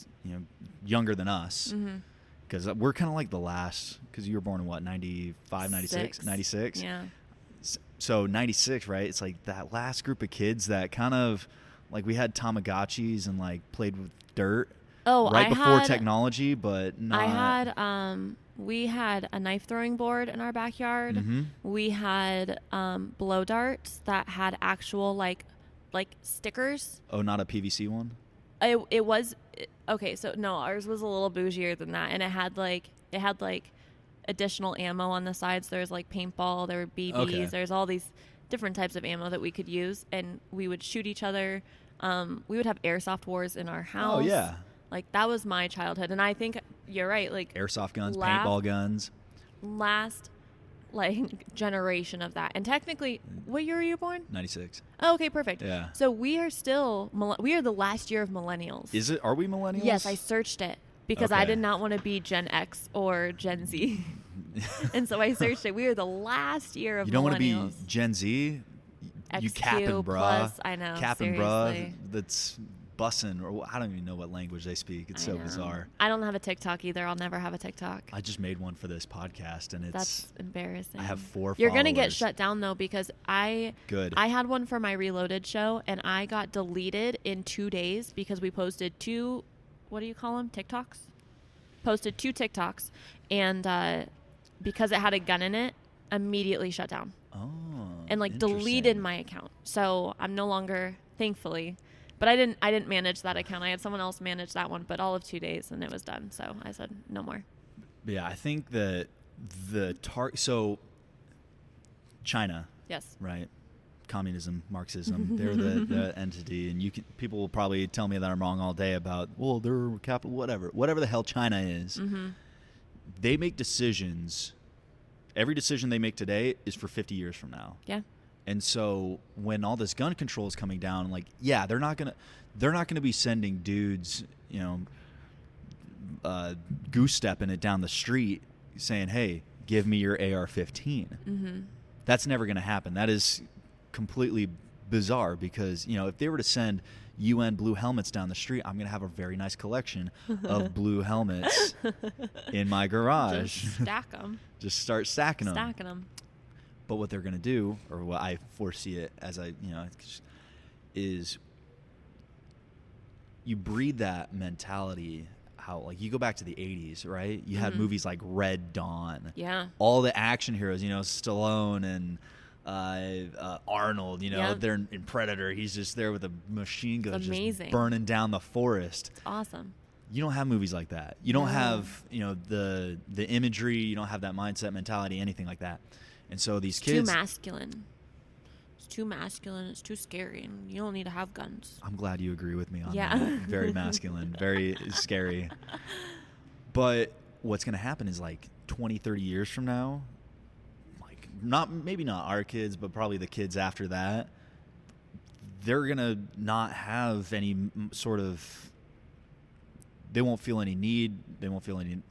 younger than us. Mm-hmm. Because we're kind of like the last, because you were born in what, 95, 96? 96? Yeah. So 96, right? It's like that last group of kids that kind of, like we had Tamagotchis and like played with dirt. Oh, right before technology, but not. We had a knife throwing board in our backyard. Mm-hmm. We had blow darts that had actual like stickers. Oh, not a PVC one? It was okay. So no, ours was a little bougier than that, and it had like additional ammo on the sides. There was like paintball, there were BBs, okay. There's all these different types of ammo that we could use, and we would shoot each other. We would have airsoft wars in our house. Oh yeah. Like that was my childhood, and I think you're right. Like airsoft guns, paintball guns. Last generation of that, and technically, what year were you born? 96. Oh, okay, perfect. Yeah. So we are still we are the last year of millennials. Is it? Are we millennials? Yes, I searched it because I did not want to be Gen X or Gen Z, and so I searched it. We are the last year of millennials. You don't want to be Gen Z. XQ you capping, bruh. Plus, I know. Capping, bruh. That's bussin', or I don't even know what language they speak. It's so bizarre. I don't have a TikTok either. I'll never have a TikTok. I just made one for this podcast, and that's embarrassing. I have 4 You're followers. gonna get shut down though, because I had one for my Reloaded show, and I got deleted in 2 days because we posted 2, what do you call them, TikToks? Posted 2 TikToks, and because it had a gun in it, immediately shut down. Oh. And deleted my account. So I'm no longer, thankfully. But I didn't manage that account. I had someone else manage that one, but all of 2 days, and it was done. So I said no more. Yeah, I think that so China. Yes. Right. Communism, Marxism, they're the entity, and people will probably tell me that I'm wrong all day about, well, they're capital, whatever the hell China is. Mm-hmm. They make decisions. Every decision they make today is for 50 years from now. Yeah. And so when all this gun control is coming down, they're not gonna be sending dudes, goose stepping it down the street saying, "Hey, give me your AR-15." Mm-hmm. That's never gonna happen. That is completely bizarre, because if they were to send UN blue helmets down the street, I'm gonna have a very nice collection of blue helmets in my garage. Just stack them. Just start stacking them. Stacking them. But what they're going to do, or what I foresee it as is you breed that mentality how, like, you go back to the 80s, right? You had movies like Red Dawn. Yeah. All the action heroes, you know, Stallone and Arnold, you know, they're in Predator. He's just there with a machine gun just burning down the forest. It's awesome. You don't have movies like that. You don't have, you know, the imagery. You don't have that mindset, mentality, anything like that. And so these kids... Too masculine. It's too masculine. It's too scary. And you don't need to have guns. I'm glad you agree with me on that. Very masculine. Very scary. But what's going to happen is, like, 20, 30 years from now, like, maybe not our kids, but probably the kids after that, they're going to not have any sort of... They won't feel any need. They won't feel any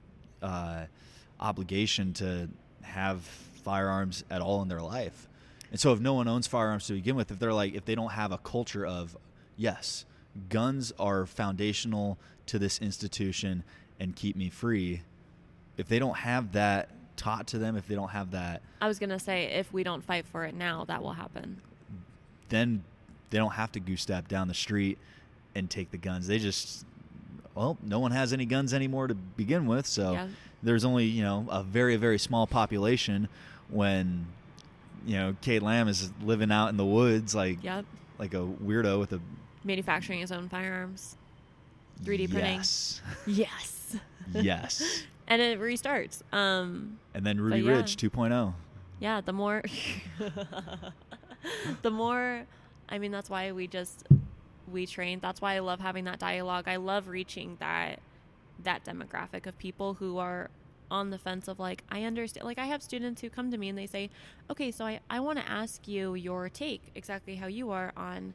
obligation to have firearms at all in their life. And so if no one owns firearms to begin with, if they don't have a culture of, yes, guns are foundational to this institution and keep me free, if they don't have that taught to them, if they don't have that... I was going to say, if we don't fight for it now, that will happen. Then they don't have to goose step down the street and take the guns. They just... Well, no one has any guns anymore to begin with, so there's only, you know, a very, very small population when, you know, Kate Lamb is living out in the woods like a weirdo with a... Manufacturing his own firearms. 3D printing. Yes. Yes. And it restarts. And then Ruby Ridge 2.0. Yeah, the more... I mean, that's why we train. That's why I love having that dialogue. I love reaching that demographic of people who are on the fence of, like, I understand. Like, I have students who come to me and they say, okay, so I want to ask you your take, exactly how you are on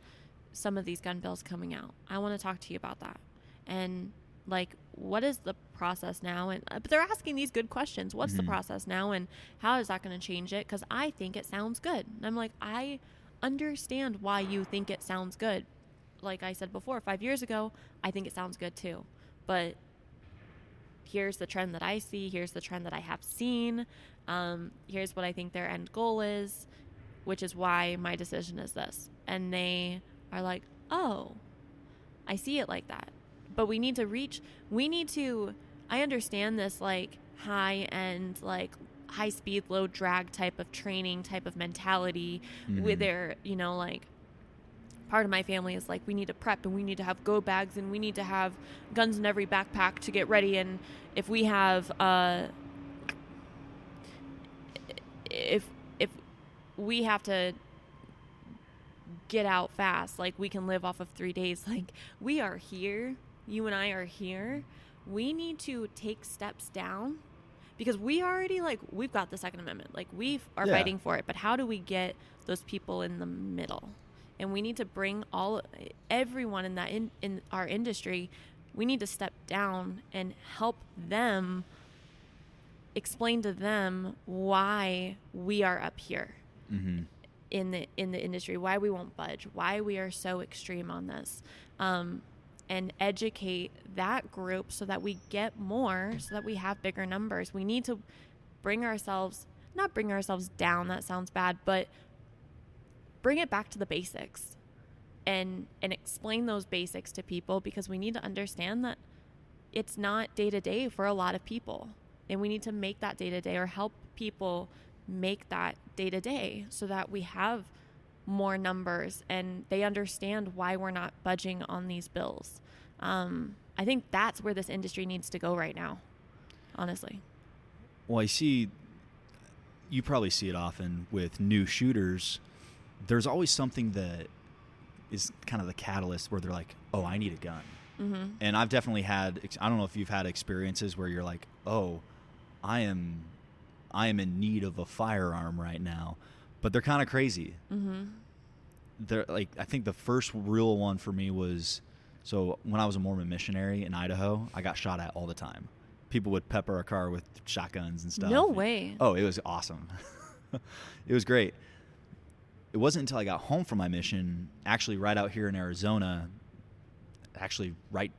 some of these gun bills coming out. I want to talk to you about that. And, like, what is the process now? And but they're asking these good questions. What's the process now, and how is that going to change it? Because I think it sounds good. And I'm like, I understand why you think it sounds good. Like I said before, 5 years ago, I think it sounds good too. But here's the trend that I see. Here's the trend that I have seen. Here's what I think their end goal is, which is why my decision is this. And they are like, oh, I see it like that. But I understand this, like, high-end, like, high-speed, low-drag type of training, type of mentality with their, you know, like, part of my family is like, we need to prep and we need to have go bags and we need to have guns in every backpack to get ready. And if we have, if we have to get out fast, like, we can live off of 3 days. Like, we are here. You and I are here. We need to take steps down because we already, like, we've got the Second Amendment. Like, we are fighting for it. But how do we get those people in the middle? And we need to bring everyone in that in our industry. We need to step down and help them, explain to them why we are up here in the industry, why we won't budge, why we are so extreme on this, and educate that group so that we get more, so that we have bigger numbers. We need to not bring ourselves down. That sounds bad, but bring it back to the basics and explain those basics to people, because we need to understand that it's not day to day for a lot of people. And we need to make that day to day, or help people make that day to day, so that we have more numbers and they understand why we're not budging on these bills. I think that's where this industry needs to go right now, honestly. Well, you probably see it often with new shooters. There's always something that is kind of the catalyst where they're like, oh, I need a gun. And I've definitely had, I don't know if you've had experiences where you're like, oh, I am in need of a firearm right now, but they're kind of crazy. They're like, I think the first real one for me was, so when I was a Mormon missionary in Idaho, I got shot at all the time. People would pepper our car with shotguns and stuff. No way. Oh, it was awesome. It was great. It wasn't until I got home from my mission, actually right out here in Arizona, actually right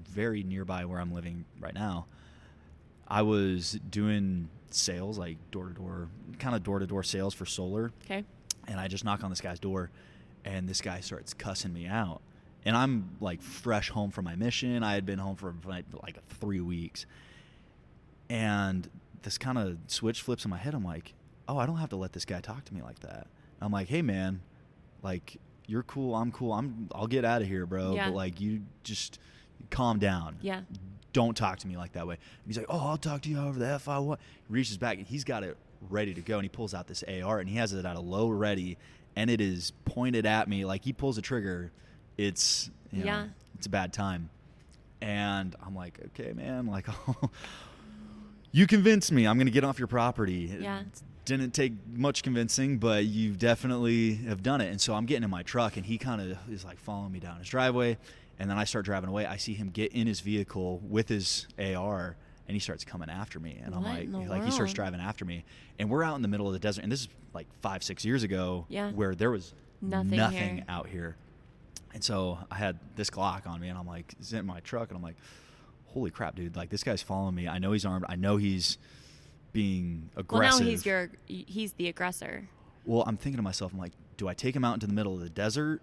very nearby where I'm living right now, I was doing sales, like door-to-door sales for solar. Okay. And I just knock on this guy's door, and this guy starts cussing me out. And I'm like fresh home from my mission. I had been home for like 3 weeks. And this kind of switch flips in my head. I'm like, oh, I don't have to let this guy talk to me like that. I'm like, hey, man, like, you're cool. I'm cool. I'll get out of here, bro. Yeah. But, like, you just calm down. Yeah. Don't talk to me like that way. And he's like, oh, I'll talk to you over the FI. What? He reaches back, and he's got it ready to go. And he pulls out this AR, and he has it at a low ready, and it is pointed at me. Like, he pulls the trigger. It's, you know, it's a bad time. And I'm like, okay, man, like, you convinced me. I'm going to get off your property. Yeah. It didn't take much convincing, but you definitely have done it. And so I'm getting in my truck, and he kind of is like following me down his driveway. And then I start driving away. I see him get in his vehicle with his AR, and he starts coming after me. And I'm like, he starts driving after me. And we're out in the middle of the desert. And this is like 5-6 years ago, where there was nothing out here. And so I had this Glock on me, and I'm like, it's in my truck, and I'm like, holy crap, dude! Like, this guy's following me. I know he's armed. I know he's being aggressive. Well, now he's the aggressor. Well, I'm thinking to myself, I'm like, do I take him out into the middle of the desert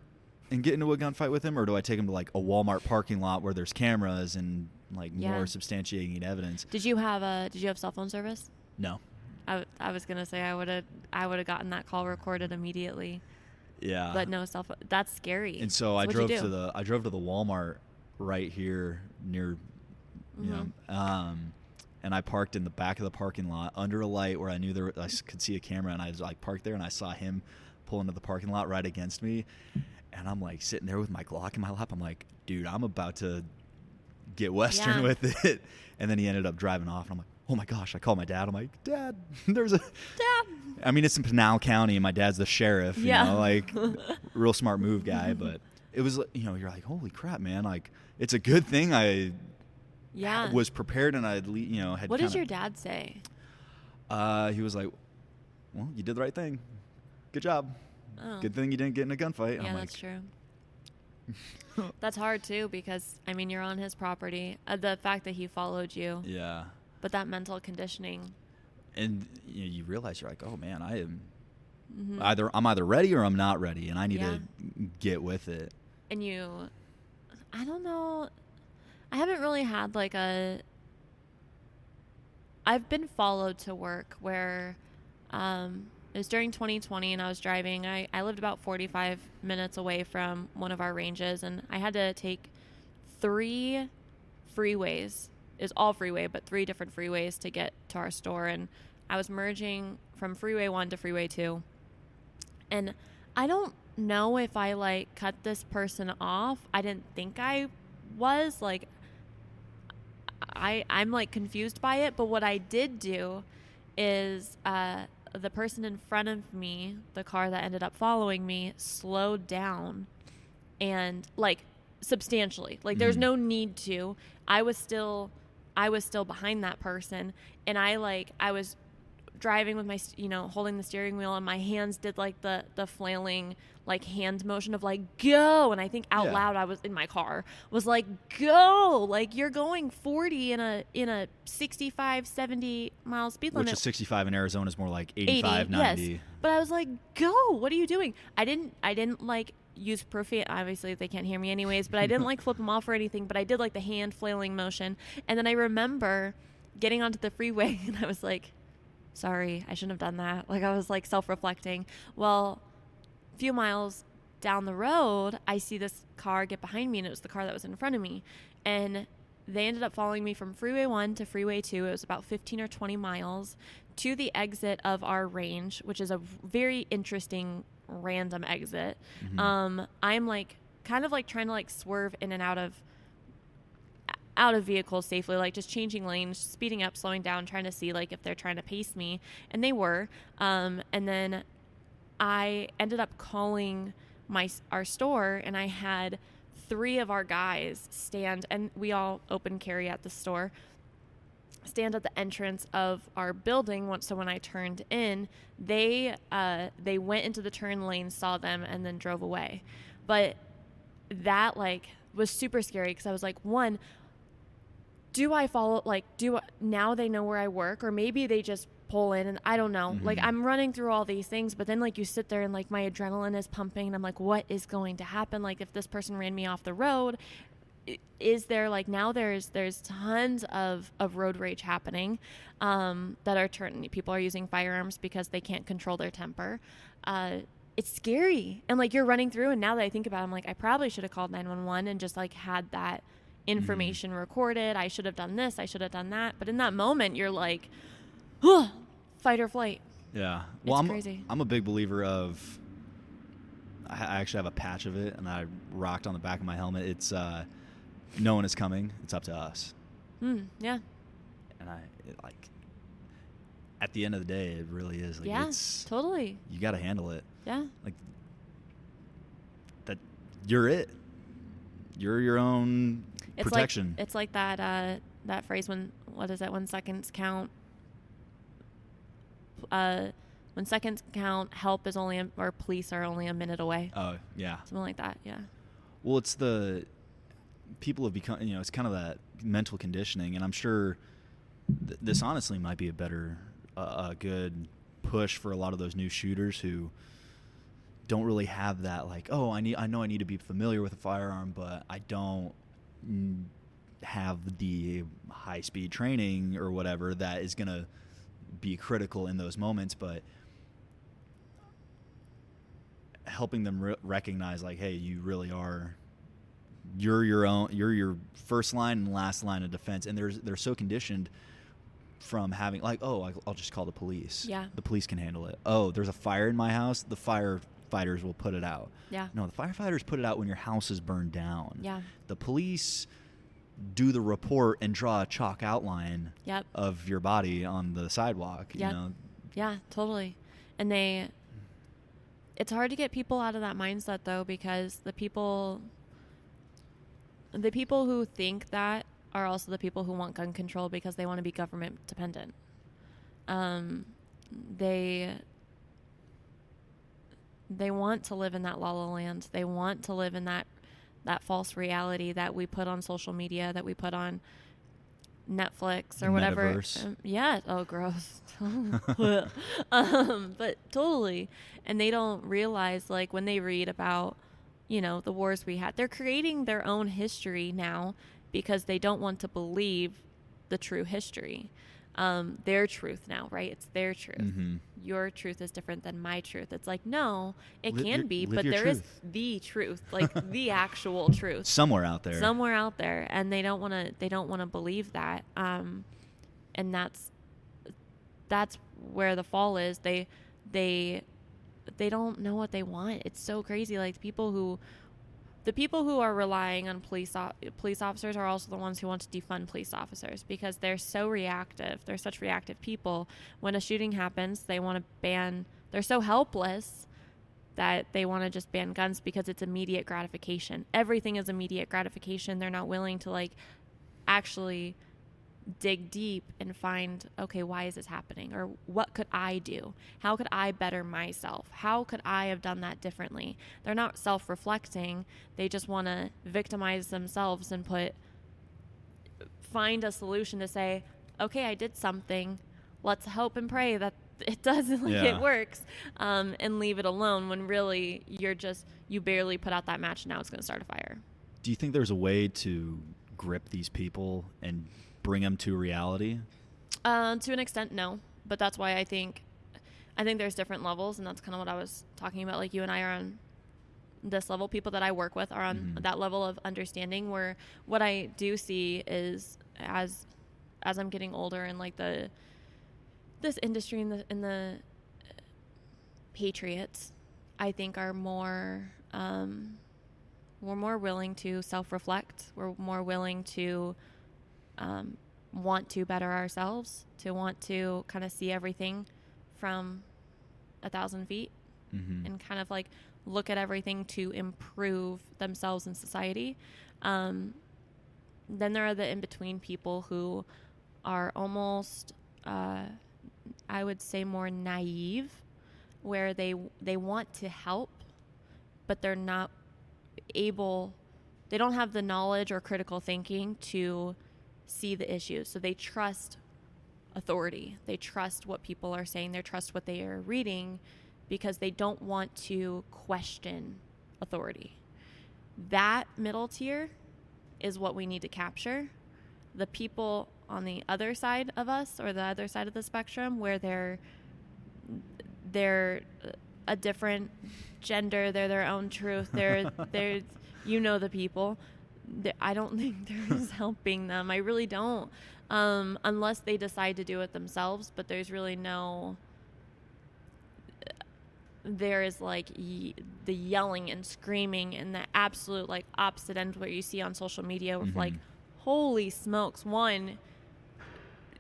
and get into a gunfight with him, or do I take him to like a Walmart parking lot where there's cameras and like more substantiating evidence? Did you have cell phone service? No. I was gonna say I would have gotten that call recorded immediately. Yeah. But no cell phone. That's scary. And so I drove to the Walmart right here near, you know, and I parked in the back of the parking lot under a light where I knew I could see a camera, and I was like parked there, and I saw him pull into the parking lot right against me, and I'm like sitting there with my Glock in my lap. I'm like, dude, I'm about to get Western with it. And then he ended up driving off, and I'm like, oh my gosh! I called my dad. I'm like, Dad, there's a Dad. I mean, it's in Pinal County, and my dad's the sheriff. You know, like real smart move guy. But it was, you know, you're like, holy crap, man! Like, it's a good thing I was prepared, and had. What did your dad say? He was like, well, you did the right thing. Good job. Oh. Good thing you didn't get in a gunfight. Yeah, that's true. That's hard too, because I mean, you're on his property. The fact that he followed you. Yeah. But that mental conditioning. And you realize you're like, oh man, I am I'm either ready or I'm not ready, and I need to get with it. And I don't know. I haven't really had like I've been followed to work where it was during 2020, and I was driving. I lived about 45 minutes away from one of our ranges, and I had to take 3 freeways. It was all freeway, but 3 different freeways to get to our store. And I was merging from Freeway 1 to Freeway 2. And I don't know if I like cut this person off. I didn't think I was. Like, I'm like confused by it. But what I did do is the person in front of me, the car that ended up following me, slowed down, and like substantially. Like, there's no need to. I was still behind that person, and I was driving with my, holding the steering wheel, and my hands did like the flailing like hand motion of like go, and I think out loud I was in my car was like, go, like you're going 40 in a 65 70 mile speed limit, which is 65 in Arizona is more like 85 80, 90. Yes. But I was like, go, what are you doing? I didn't like use profanity. Obviously they can't hear me anyways, but I didn't like flip them off or anything, but I did like the hand flailing motion. And then I remember getting onto the freeway, and I was like, sorry, I shouldn't have done that. Like, I was like self-reflecting. Well, a few miles down the road, I see this car get behind me, and it was the car that was in front of me. And they ended up following me from Freeway 1 to Freeway 2. It was about 15 or 20 miles to the exit of our range, which is a very interesting random exit. I'm like kind of like trying to like swerve in and out of vehicles safely, like just changing lanes, speeding up, slowing down, trying to see like if they're trying to pace me, and they were. And then I ended up calling our store, and I had 3 of our guys stand, and we all open carry at the store, stand at the entrance of our building. So when I turned in, they went into the turn lane, saw them, and then drove away. But that like was super scary, because I was like, one, do I follow, like, now they know where I work, or maybe they just pull in, and I don't know. Like, I'm running through all these things, but then, like, you sit there and, like, my adrenaline is pumping, and I'm like, what is going to happen? Like, if this person ran me off the road, is there, like, now there's tons of road rage happening, that are people are using firearms because they can't control their temper. It's scary. And, like, you're running through, and now that I think about it, I'm like, I probably should have called 911 and just, like, had that information recorded. I should have done this. I should have done that. But in that moment, you're like, oh, fight or flight. Yeah. Well, it's crazy. I'm a big believer of, I actually have a patch of it, and I rocked on the back of my helmet. It's, no one is coming. It's up to us. Yeah. And at the end of the day, it really is. Like, yeah, totally. You got to handle it. Yeah. Like, that, you're it. You're your own protection. It's like that phrase, when 1 seconds count. When seconds count, help is or police are only a minute away. Oh, yeah. Something like that, yeah. Well, it's people have become, it's kind of that mental conditioning, and I'm sure this honestly might be a good push for a lot of those new shooters who don't really have that, like, oh, I know I need to be familiar with a firearm, but I don't have the high-speed training or whatever that is going to be critical in those moments. But helping them recognize, like, hey, you really are, you're your first line and last line of defense. And they're so conditioned from having, like, oh, I'll just call the police. Yeah. The police can handle it. Oh, there's a fire in my house. The firefighters will put it out. Yeah. No, the firefighters put it out when your house is burned down. Yeah. The police do the report and draw a chalk outline of your body on the sidewalk. Yep. You know? Yeah, totally. And it's hard to get people out of that mindset, though, because the people who think that are also the people who want gun control because they want to be government dependent. They want to live in that la la land. They want to live in that false reality that we put on social media, that we put on Netflix or whatever. Metaverse. Yeah. Oh, gross. But totally. And they don't realize, like, when they read about, the wars we had, they're creating their own history now because they don't want to believe the true history. Their truth now, right? It's their truth. Mm-hmm. Your truth is different than my truth. It's like, no, it can be, but there is the truth, like the actual truth. Somewhere out there. And they don't want to believe that. And that's where the fall is. They don't know what they want. It's so crazy. Like, the people who are relying on police officers are also the ones who want to defund police officers because they're so reactive. They're such reactive people. When a shooting happens, they want to ban. They're so helpless that they want to just ban guns because it's immediate gratification. Everything is immediate gratification. They're not willing to, like, actually dig deep and find, okay, why is this happening? Or what could I do? How could I better myself? How could I have done that differently? They're not self-reflecting. They just want to victimize themselves and find a solution to say, okay, I did something. Let's hope and pray that it doesn't, it works, and leave it alone, when really you barely put out that match and now it's going to start a fire. Do you think there's a way to grip these people and bring them to reality? To an extent, no. But that's why I think there's different levels, and that's kind of what I was talking about. Like, you and I are on this level. People that I work with are on that level of understanding, where what I do see is as I'm getting older and, like, this industry and the patriots, I think, are more we're more willing to self-reflect. We're more willing to want to better ourselves, to want to kind of see everything from 1,000 feet and kind of, like, look at everything to improve themselves in society. Then there are the in-between people who are almost, I would say, more naive, where they want to help, but they're not able, they don't have the knowledge or critical thinking to see the issues. So they trust authority. They trust what people are saying. They trust what they are reading because they don't want to question authority. That middle tier is what we need to capture. The people on the other side of us, or the other side of the spectrum, where they're a different gender, they're their own truth, they're the people. I don't think there's helping them. I really don't, unless they decide to do it themselves. But there's really no. There is like the yelling and screaming and the absolute like opposite end what you see on social media with like, holy smokes, one,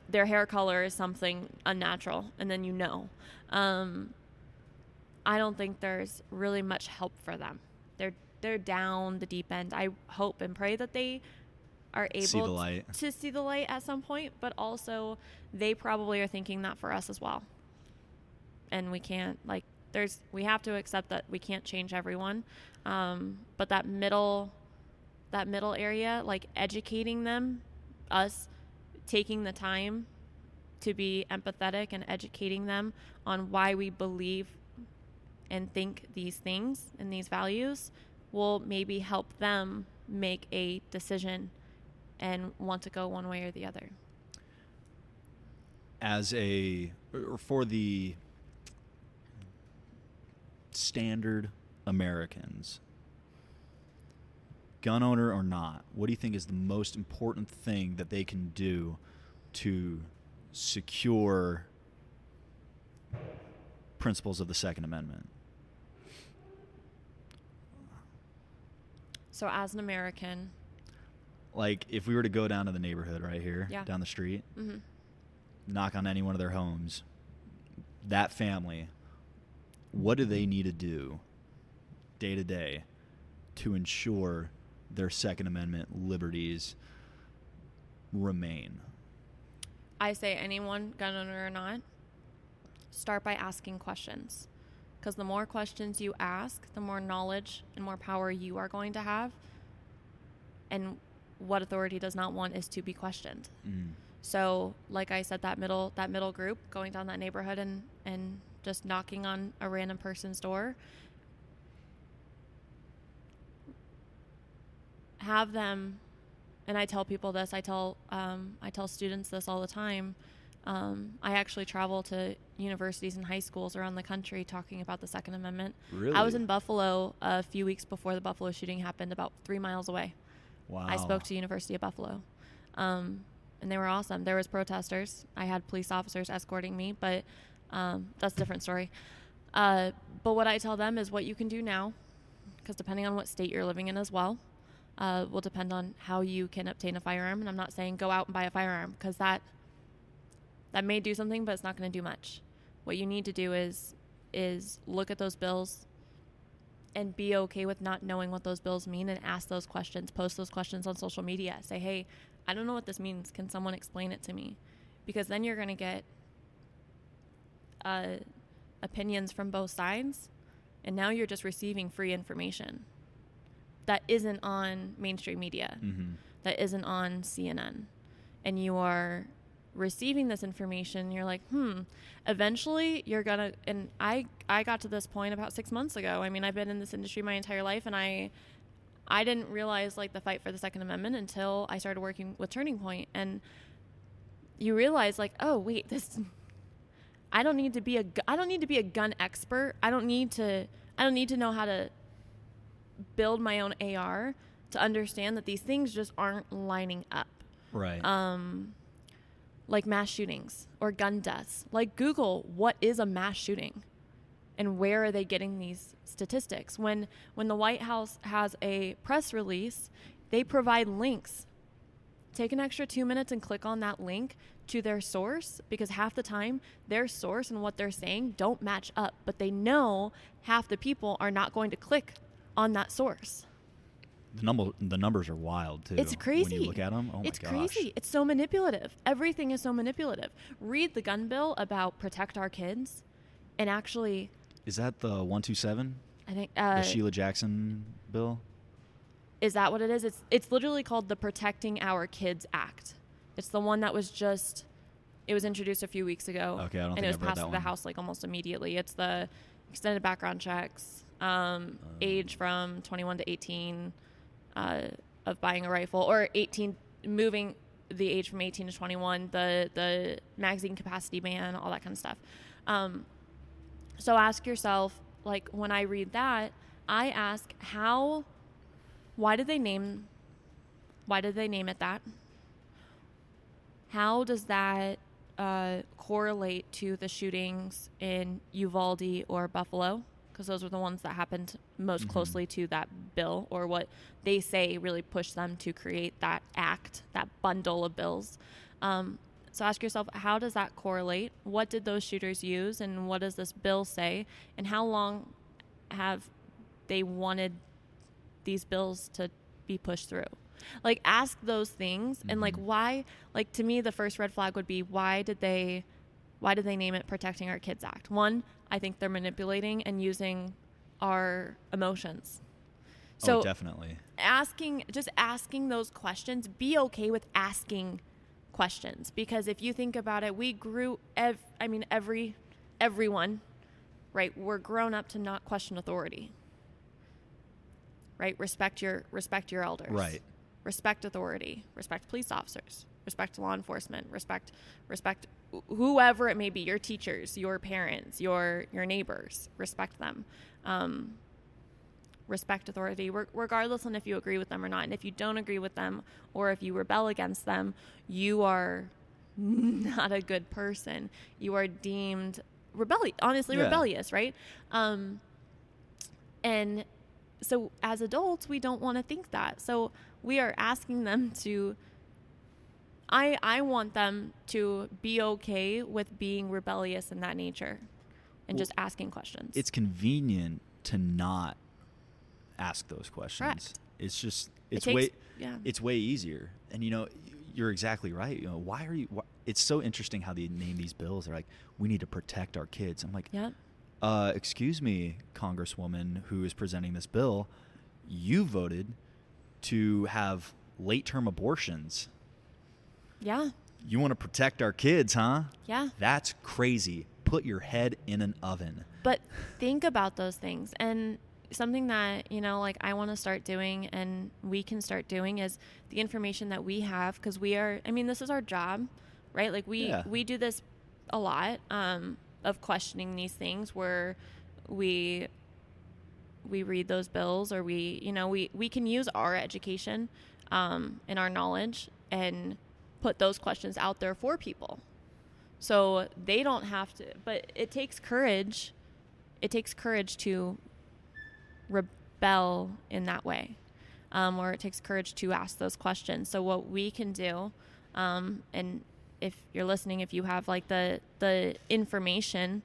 their hair color is something unnatural, and then I don't think there's really much help for them. They're down the deep end. I hope and pray that they are able to see the light at some point, but also they probably are thinking that for us as well. And we can't, like, we have to accept that we can't change everyone. But that middle area, like educating them, us taking the time to be empathetic and educating them on why we believe and think these things and these values will maybe help them make a decision and want to go one way or the other. For the standard Americans, gun owner or not, what do you think is the most important thing that they can do to secure principles of the Second Amendment? So as an American, like if we were to go down to the neighborhood right here, down the street, knock on any one of their homes, that family, what do they need to do day to day to ensure their Second Amendment liberties remain? I say anyone, gun owner or not, start by asking questions. Because the more questions you ask, the more knowledge and more power you are going to have. And what authority does not want is to be questioned. So, like I said, that middle group, going down that neighborhood and just knocking on a random person's door, have them, and I tell people this, I tell students this all the time. I actually travel to universities and high schools around the country talking about the Second Amendment. Really? I was in Buffalo a few weeks before the Buffalo shooting happened, about 3 miles away. Wow. I spoke to University of Buffalo. And they were awesome. There was protesters. I had police officers escorting me, but that's a different story. But what I tell them is what you can do now, because depending on what state you're living in as well, will depend on how you can obtain a firearm. And I'm not saying go out and buy a firearm, because that may do something, but it's not going to do much. What you need to do is look at those bills and be okay with not knowing what those bills mean, and ask those questions, post those questions on social media. Say, hey, I don't know what this means. Can someone explain it to me? Because then you're going to get opinions from both sides, and now you're just receiving free information that isn't on mainstream media, that isn't on CNN, and you are receiving this information. You're like, eventually you're gonna, and I got to this point about 6 months ago. I mean, I've been in this industry my entire life, and I didn't realize like the fight for the Second Amendment until I started working with Turning Point. And you realize like, oh wait, I don't need to be a gun expert. I don't need to know how to build my own AR to understand that these things just aren't lining up. Right. Like mass shootings or gun deaths. Like, Google what is a mass shooting and where are they getting these statistics. When the White House has a press release, they provide links. Take an extra 2 minutes and click on that link to their source, because half the time their source and what they're saying don't match up, but they know half the people are not going to click on that source. The numbers are wild too. It's crazy. When you look at them, oh my gosh. It's crazy. It's so manipulative. Everything is so manipulative. Read the gun bill about protect our kids, and actually. Is that the 127? I think the Sheila Jackson bill. Is that what it is? It's literally called the Protecting Our Kids Act. It's the one that was just It was introduced a few weeks ago. Okay, I don't and think it was I've read passed that through the one. House like almost immediately. It's the extended background checks, age from 21 to 18 of buying a rifle, or 18, moving the age from 18 to 21, the magazine capacity ban, all that kind of stuff. So ask yourself, like, when I read that, I ask why did they name it that? How does that correlate to the shootings in Uvalde or Buffalo? Because those were the ones that happened most closely to that bill, or what they say really pushed them to create that act, that bundle of bills. So ask yourself, how does that correlate? What did those shooters use, and what does this bill say? And how long have they wanted these bills to be pushed through? Like, ask those things. And like, why, like, to me, the first red flag would be, why did they name it Protecting Our Kids Act? One, I think they're manipulating and using our emotions. So definitely. Just asking those questions, be okay with asking questions, because if you think about it, we grew, everyone, right? We're grown up to not question authority, right? Respect your elders. Right. Respect authority. Respect police officers. Respect law enforcement. Respect whoever it may be, your teachers, your parents, your neighbors. Respect them. Respect authority, regardless on if you agree with them or not. And if you don't agree with them, or if you rebel against them, you are not a good person. You are deemed rebellious, right? And so as adults, we don't want to think that. So we are asking them to, I want them to be okay with being rebellious in that nature, and just asking questions. It's convenient to not ask those questions. Correct. It's just, it's way easier. And you're exactly right. Why it's so interesting how they name these bills. They're like, we need to protect our kids. I'm like, excuse me, Congresswoman who is presenting this bill, you voted to have late-term abortions. Yeah. You want to protect our kids, huh? Yeah. That's crazy. Put your head in an oven. But think about those things. And something that, I want to start doing, and we can start doing, is the information that we have, because this is our job, right? Like, we do this a lot, of questioning these things, where we read those bills, or we can use our education, and our knowledge, and put those questions out there for people, so they don't have to. But it takes courage. It takes courage to rebel in that way, or it takes courage to ask those questions. So what we can do, and if you're listening, if you have like the information,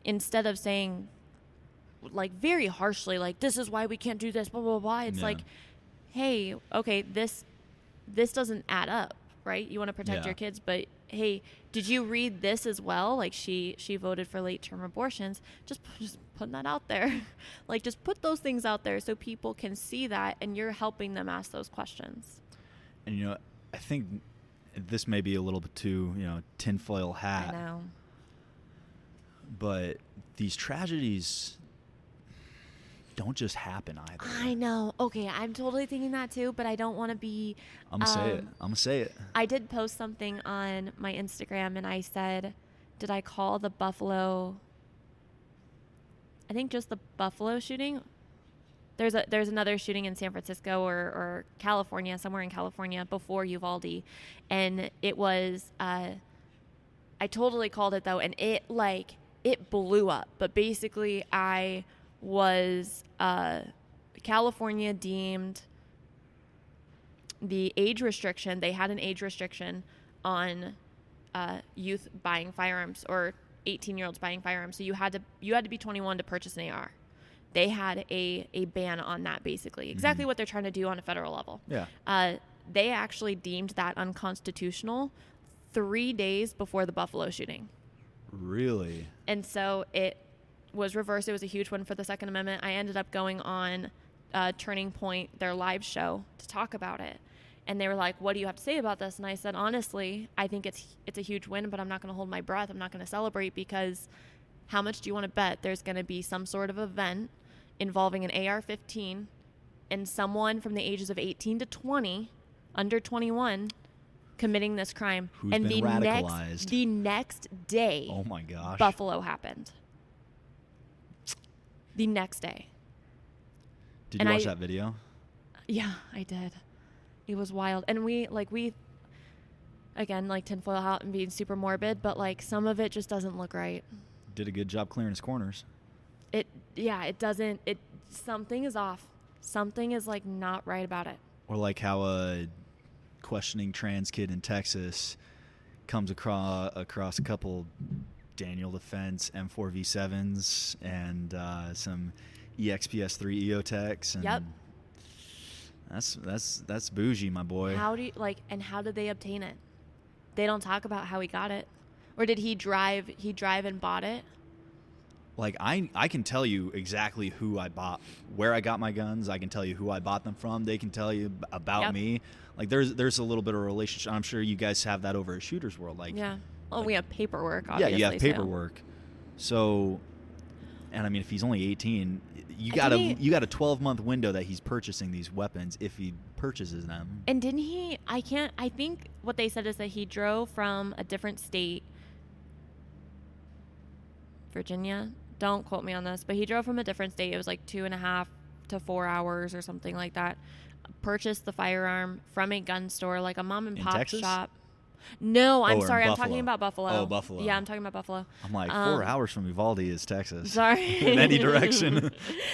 instead of saying like very harshly, like, this is why we can't do this, blah blah blah, it's like, hey, okay, this doesn't add up, right? You want to protect your kids, but hey, did you read this as well? Like, she voted for late-term abortions. Just putting that out there. Like, just put those things out there so people can see that, and you're helping them ask those questions. And I think this may be a little bit too, tinfoil hat. I know. But these tragedies don't just happen either. I know. Okay, I'm totally thinking that too, but I don't want to be... I'm going to say it. I did post something on my Instagram, and I said, did I call the Buffalo... I think just the Buffalo shooting? There's another shooting in San Francisco or California, somewhere in California, before Uvalde. And it was... I totally called it, though, and it blew up. But basically, I was... California deemed the age restriction. They had an age restriction on youth buying firearms, or 18-year-olds buying firearms. So you had to be 21 to purchase an AR. They had a ban on that, basically. Exactly what they're trying to do on a federal level. Yeah. They actually deemed that unconstitutional 3 days before the Buffalo shooting. Really? And so it was reversed. It was a huge one for the Second Amendment. I ended up going on Turning Point, their live show, to talk about it. And they were like, what do you have to say about this? And I said, honestly, I think it's a huge win, but I'm not going to hold my breath. I'm not going to celebrate, because how much do you want to bet there's going to be some sort of event involving an AR-15 and someone from the ages of 18 to 20, under 21, committing this crime? Who's and been radicalized. the next day, oh my gosh, Buffalo happened. The next day. Did you watch that video? Yeah, I did. It was wild. And we again, like tinfoil hat and being super morbid, but like some of it just doesn't look right. Did a good job clearing his corners. It doesn't, something is off. Something is like not right about it. Or like how a questioning trans kid in Texas comes across a couple Daniel Defense M4V7s and some EXPS3 EOTechs. And yep. That's bougie, my boy. How did they obtain it? They don't talk about how he got it. Or did he drive and bought it? Like I can tell you exactly where I got my guns. I can tell you who I bought them from. They can tell you about me. Like there's a little bit of a relationship. I'm sure you guys have that over at Shooter's World. Like, yeah. Well, we have paperwork, obviously. Yeah, you have paperwork. So, and I mean, if he's only 18, you got a 12-month window that he's purchasing these weapons if he purchases them. And didn't he? I think what they said is that he drove from a different state, Virginia. Don't quote me on this, but he drove from a different state. It was like 2.5 to 4 hours or something like that. Purchased the firearm from a gun store, like a mom and pop shop. No, I'm sorry. I'm talking about Buffalo. Oh, Buffalo. Yeah, I'm talking about Buffalo. I'm like, 4 hours from Uvalde is Texas. Sorry. In any direction.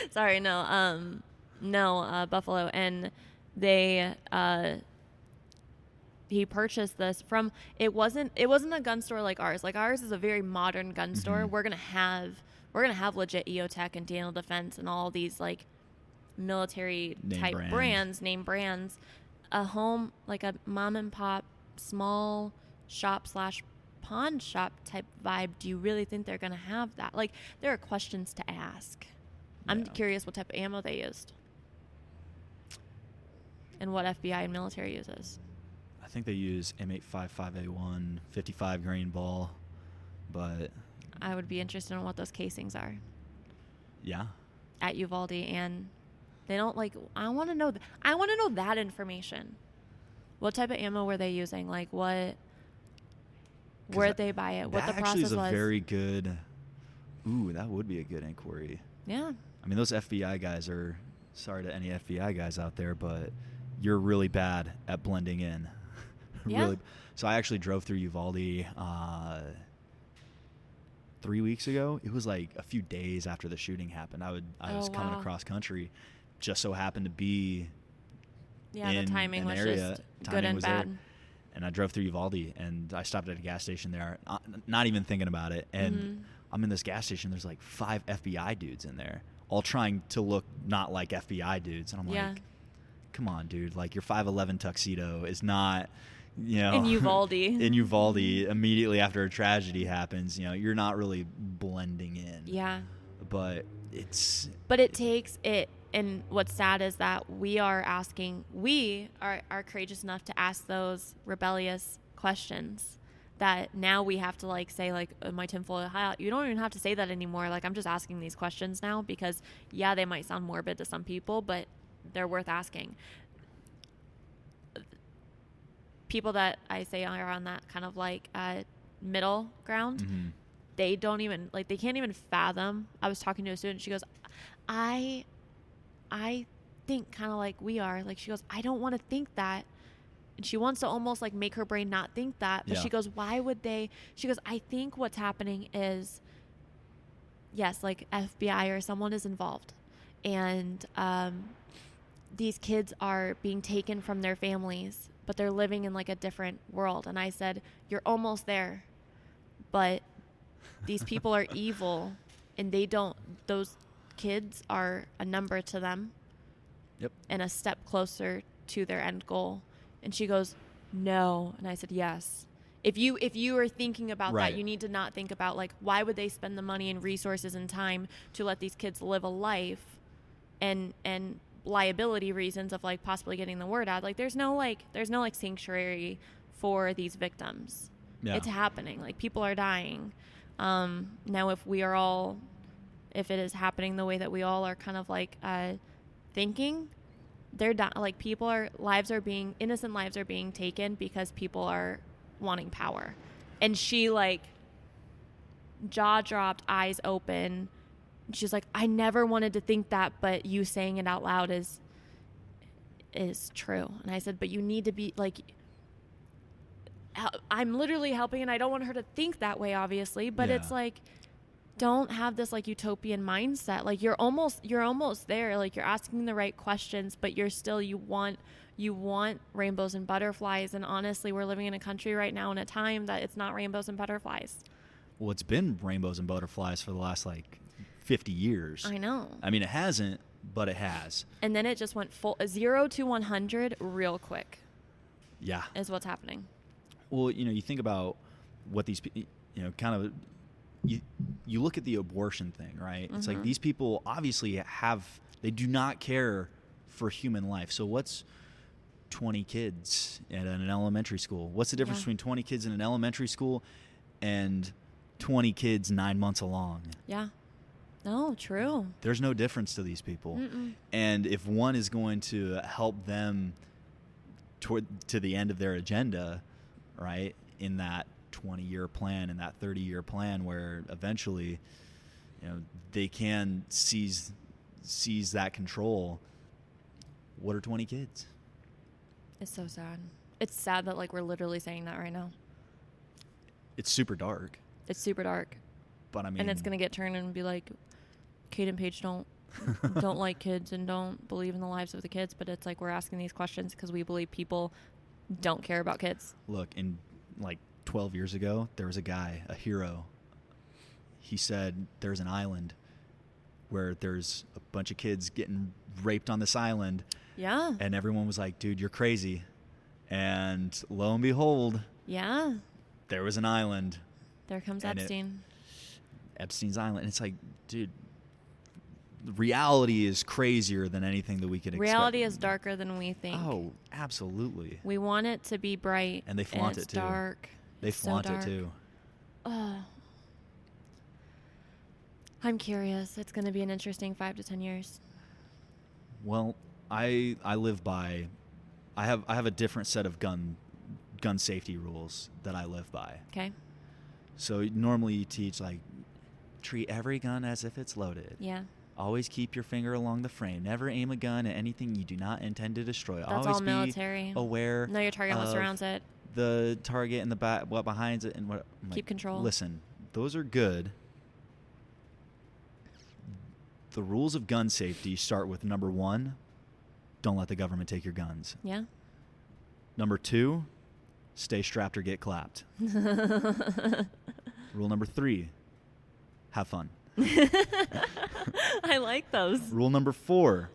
Sorry, no. Buffalo. And they, he purchased this from, it wasn't a gun store like ours. Like ours is a very modern gun store. We're going to have legit EOTech and Daniel Defense and all these like military type name brands. A home, like a mom and pop small shop / pawn shop type vibe. Do you really think they're going to have that? Like, there are questions to ask. I'm curious what type of ammo they used and what FBI and military uses. I think they use M855A1 55 grain ball, but I would be interested in what those casings are. Yeah. At Uvalde, and they don't like. I want to know. I want to know that information. What type of ammo were they using? Like what? Where'd they buy it? What the process was? That actually is a very good. Ooh, that would be a good inquiry. Yeah. I mean, those FBI guys are. Sorry to any FBI guys out there, but you're really bad at blending in. Yeah. Really. So I actually drove through Uvalde 3 weeks ago. It was like a few days after the shooting happened. I was coming across country, just so happened to be. Yeah, in the timing was area. just good and bad. There. And I drove through Uvalde, and I stopped at a gas station there, not even thinking about it. And I'm in this gas station. There's like 5 FBI dudes in there, all trying to look not like FBI dudes. And I'm like, come on, dude. Like, your 5'11" tuxedo is not, in Uvalde. In Uvalde, immediately after a tragedy happens, you're not really blending in. Yeah. But it takes it. And what's sad is that we are courageous enough to ask those rebellious questions that now we have to like say like my tinfoil hat. You don't even have to say that anymore. Like, I'm just asking these questions now because they might sound morbid to some people, but they're worth asking. People that I say are on that kind of like middle ground, they don't even they can't even fathom. I was talking to a student. She goes, I think kind of like we are. Like, she goes, I don't want to think that. And she wants to almost like make her brain not think that. But she goes, why would they? She goes, I think what's happening is, yes, like FBI or someone is involved. And these kids are being taken from their families, but they're living in like a different world. And I said, you're almost there. But these people are evil, and those kids are a number to them. Yep. And a step closer to their end goal. And she goes, no. And I said, yes. If you are thinking about that, you need to not think about like, why would they spend the money and resources and time to let these kids live a life and liability reasons of like possibly getting the word out. Like there's no sanctuary for these victims. Yeah. It's happening. Like people are dying. Now if it is happening the way that we all are kind of like thinking, like innocent lives are being taken because people are wanting power. And she like jaw dropped, eyes open. She's like, I never wanted to think that, but you saying it out loud is true. And I said, but you need to be like, I'm literally helping, and I don't want her to think that way, obviously, but it's like, don't have this like utopian mindset. Like you're almost there. Like you're asking the right questions, but you're still, you want rainbows and butterflies. And honestly, we're living in a country right now in a time that it's not rainbows and butterflies. Well, it's been rainbows and butterflies for the last like 50 years. I know. I mean, it hasn't, but it has. And then it just went 0 to 100 real quick. Yeah. Is what's happening. Well, you think about what these, kind of, you look at the abortion thing, right? Mm-hmm. It's like these people obviously they do not care for human life. So what's 20 kids at an elementary school? What's the difference between 20 kids in an elementary school and 20 kids 9 months along? Yeah. No, true. There's no difference to these people. Mm-mm. And if one is going to help them to the end of their agenda, right, in that 20-year plan and that 30-year plan where eventually, they can seize that control, what are 20 kids? It's so sad. It's sad that like we're literally saying that right now. It's super dark. It's super dark. But I mean, and it's going to get turned and be like, Kate and Paige don't like kids and don't believe in the lives of the kids. But it's like we're asking these questions because we believe people don't care about kids. Look, in like 12 years ago, there was a guy, a hero. He said there's an island where there's a bunch of kids getting raped on this island. Yeah. And everyone was like, dude, you're crazy. And lo and behold, yeah, there was an island. There comes Epstein. Epstein's Island. And it's like, dude, reality is crazier than anything that we could expect. Reality is darker than we think. Oh, absolutely. We want it to be bright. And they flaunt it too. It's dark. They flaunt it too. I'm curious. It's going to be an interesting 5 to 10 years. Well, I live by, I have a different set of gun safety rules that I live by. Okay. So normally you teach like, treat every gun as if it's loaded. Yeah. Always keep your finger along the frame. Never aim a gun at anything you do not intend to destroy. That's always all military. Be aware. Know your target and what surrounds it. The target and the back, what behind it, and what. Keep control. Listen, those are good. The rules of gun safety start with number 1, don't let the government take your guns. Yeah. Number 2, stay strapped or get clapped. Rule number 3, have fun. I like those. Rule number 4,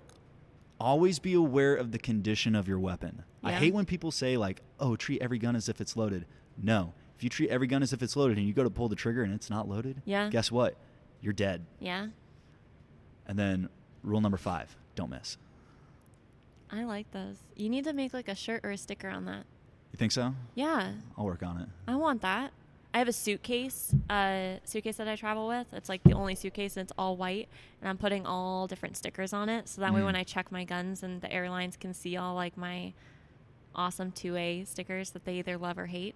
always be aware of the condition of your weapon. Yeah. I hate when people say like, oh, treat every gun as if it's loaded. No. If you treat every gun as if it's loaded and you go to pull the trigger and it's not loaded, guess what? You're dead. Yeah. And then rule number 5, don't miss. I like those. You need to make like a shirt or a sticker on that. You think so? Yeah. I'll work on it. I want that. I have a suitcase that I travel with. It's like the only suitcase, and it's all white, and I'm putting all different stickers on it, so that way when I check my guns and the airlines can see all like my awesome 2A stickers that they either love or hate,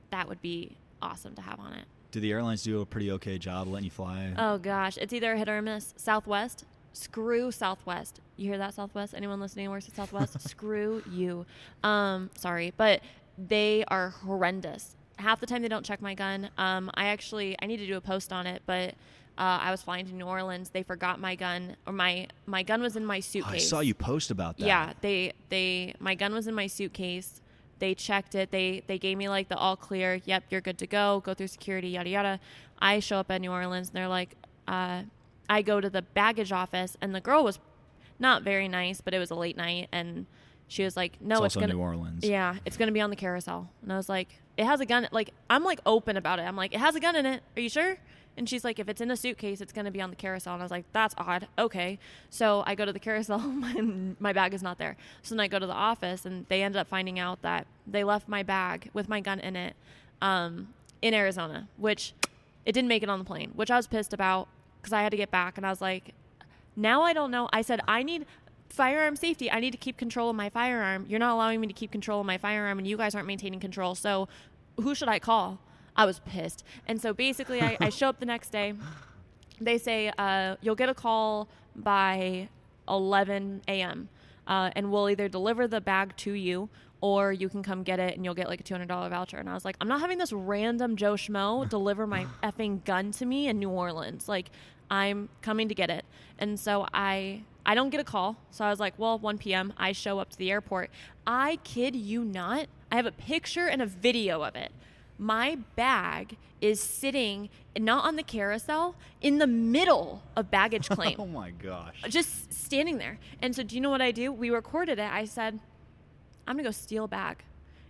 that would be awesome to have on it. Do the airlines do a pretty okay job letting you fly? Oh gosh, it's either a hit or a miss. Southwest, screw Southwest. You hear that, Southwest? Anyone listening who works at Southwest? Screw you. Sorry, but they are horrendous. Half the time they don't check my gun. I need to do a post on it, but I was flying to New Orleans. They forgot my gun, or my gun was in my suitcase. I saw you post about that. Yeah, my gun was in my suitcase. They checked it. They gave me like the all clear. Yep, you're good to go. Go through security, yada yada. I show up at New Orleans, and they're like, I go to the baggage office, and the girl was not very nice, but it was a late night, and she was like, no, it's also New Orleans. Yeah, it's gonna be on the carousel. And I was like, it has a gun. Like, I'm like open about it. I'm like, it has a gun in it. Are you sure? And she's like, if it's in a suitcase, it's going to be on the carousel. And I was like, that's odd. Okay. So I go to the carousel, my bag is not there. So then I go to the office, and they ended up finding out that they left my bag with my gun in it in Arizona, which it didn't make it on the plane, which I was pissed about because I had to get back. And I was like, now I don't know. I said, I need firearm safety. I need to keep control of my firearm. You're not allowing me to keep control of my firearm, and you guys aren't maintaining control. So who should I call? I was pissed. And so basically I show up the next day. They say, you'll get a call by 11 a.m. And we'll either deliver the bag to you, or you can come get it and you'll get like a $200 voucher. And I was like, I'm not having this random Joe Schmo deliver my effing gun to me in New Orleans. Like, I'm coming to get it. And so I don't get a call. So I was like, well, 1 p.m. I show up to the airport. I kid you not. I have a picture and a video of it. My bag is sitting not on the carousel, in the middle of baggage claim. Oh my gosh. Just standing there. And so do you know what I do? We recorded it. I said, I'm going to go steal a bag.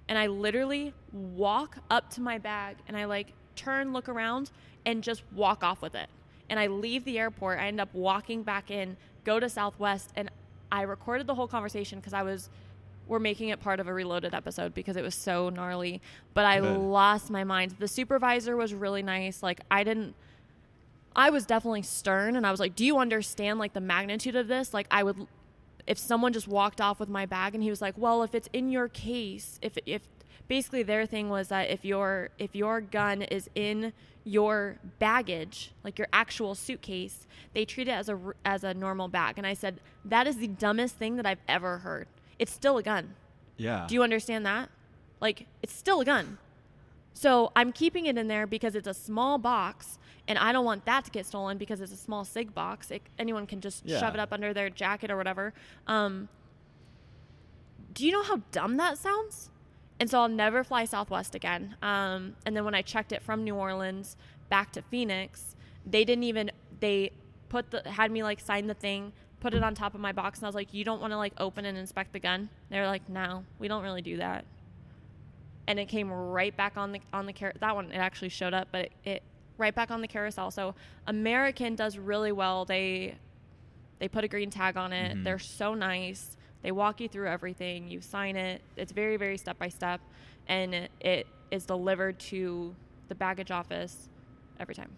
And I literally walk up to my bag, and I like turn, look around, and just walk off with it. And I leave the airport. I end up walking back in, go to Southwest, and I recorded the whole conversation because we're making it part of a Reloaded episode because it was so gnarly. But I lost my mind. The supervisor was really nice. Like, I was definitely stern, and I was like, do you understand like the magnitude of this? Like, if someone just walked off with my bag, and he was like, well, if it's in your case, if basically their thing was that if your gun is in your baggage, like your actual suitcase, they treat it as a normal bag. And I said, that is the dumbest thing that I've ever heard. It's still a gun. Yeah. Do you understand that? Like, it's still a gun. So I'm keeping it in there because it's a small box, and I don't want that to get stolen because it's a small SIG box. Anyone can just shove it up under their jacket or whatever. Do you know how dumb that sounds? And so I'll never fly Southwest again. And then when I checked it from New Orleans back to Phoenix, they had me like sign the thing, put it on top of my box, and I was like, you don't want to like open and inspect the gun? They were like, no, we don't really do that. And it came right back on the that one, it actually showed up, but it right back on the carousel. So American does really well. They put a green tag on it. Mm-hmm. They're so nice. They walk you through everything. You sign it. It's very, very step by step, and it is delivered to the baggage office every time.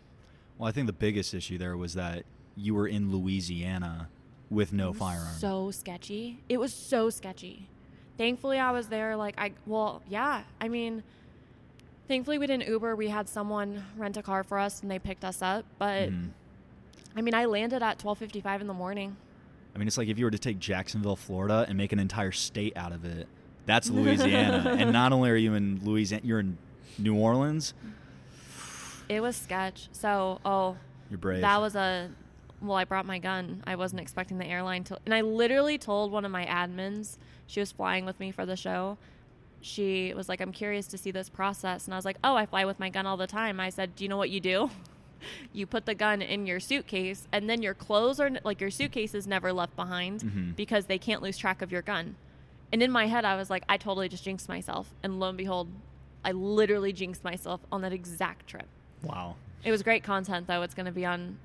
Well, I think the biggest issue there was that you were in Louisiana with no firearm. So sketchy. It was so sketchy. Thankfully, I was there. Thankfully we didn't Uber. We had someone rent a car for us, and they picked us up. But I landed at 12:55 in the morning. I mean, it's like if you were to take Jacksonville, Florida, and make an entire state out of it. That's Louisiana. And not only are you in Louisiana, you're in New Orleans. It was sketch. So, you're brave. That was I brought my gun. I wasn't expecting the airline and I literally told one of my admins, she was flying with me for the show. She was like, I'm curious to see this process. And I was like, oh, I fly with my gun all the time. I said, do you know what you do? You put the gun in your suitcase, and then your clothes are like your suitcase is never left behind because they can't lose track of your gun. And in my head, I was like, I totally just jinxed myself. And lo and behold, I literally jinxed myself on that exact trip. Wow. It was great content, though. It's going to be on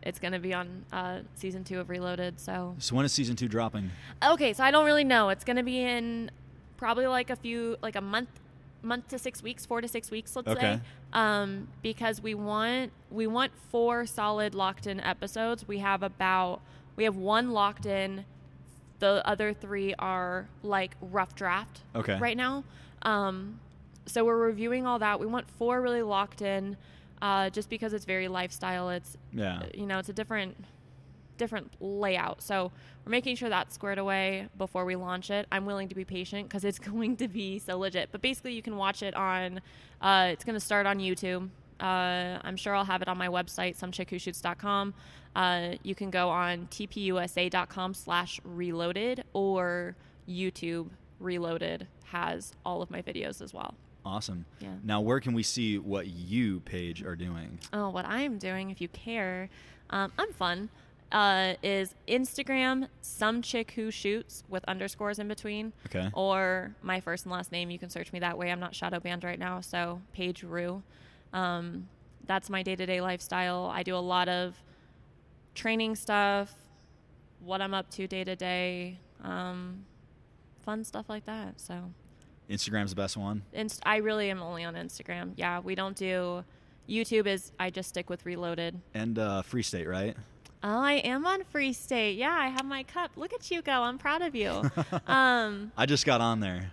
season 2 of Reloaded. So when is season 2 dropping? Okay, so I don't really know. It's going to be in probably like a month to 6 weeks, 4 to 6 weeks, let's say. Because we want 4 solid locked in episodes. We have one locked in. The other 3 are like rough draft right now. So we're reviewing all that. We want 4 really locked in, just because it's very lifestyle. It's it's a different layout. So we're making sure that's squared away before we launch it. I'm willing to be patient because it's going to be so legit. But basically, you can watch it on. It's going to start on YouTube. I'm sure I'll have it on my website, somechickWhoshoots.com. You can go on tpusa.com/reloaded, or YouTube Reloaded has all of my videos as well. Awesome. Yeah. Now, where can we see what you, Paige, are doing? Oh, what I'm doing, if you care, I'm fun. Is Instagram, somechickWhoshoots with underscores in between. Okay. Or my first and last name. You can search me that way. I'm not shadow banned right now, so Paige Roux. that's my day-to-day lifestyle. I do a lot of training stuff, what I'm up to day to day, fun stuff like that. So Instagram's the best one. I really am only on Instagram. Yeah, we don't do YouTube. I just stick with Reloaded. And Free State, right? Oh, I am on Free State. Yeah, I have my cup. Look at you go. I'm proud of you. I just got on there.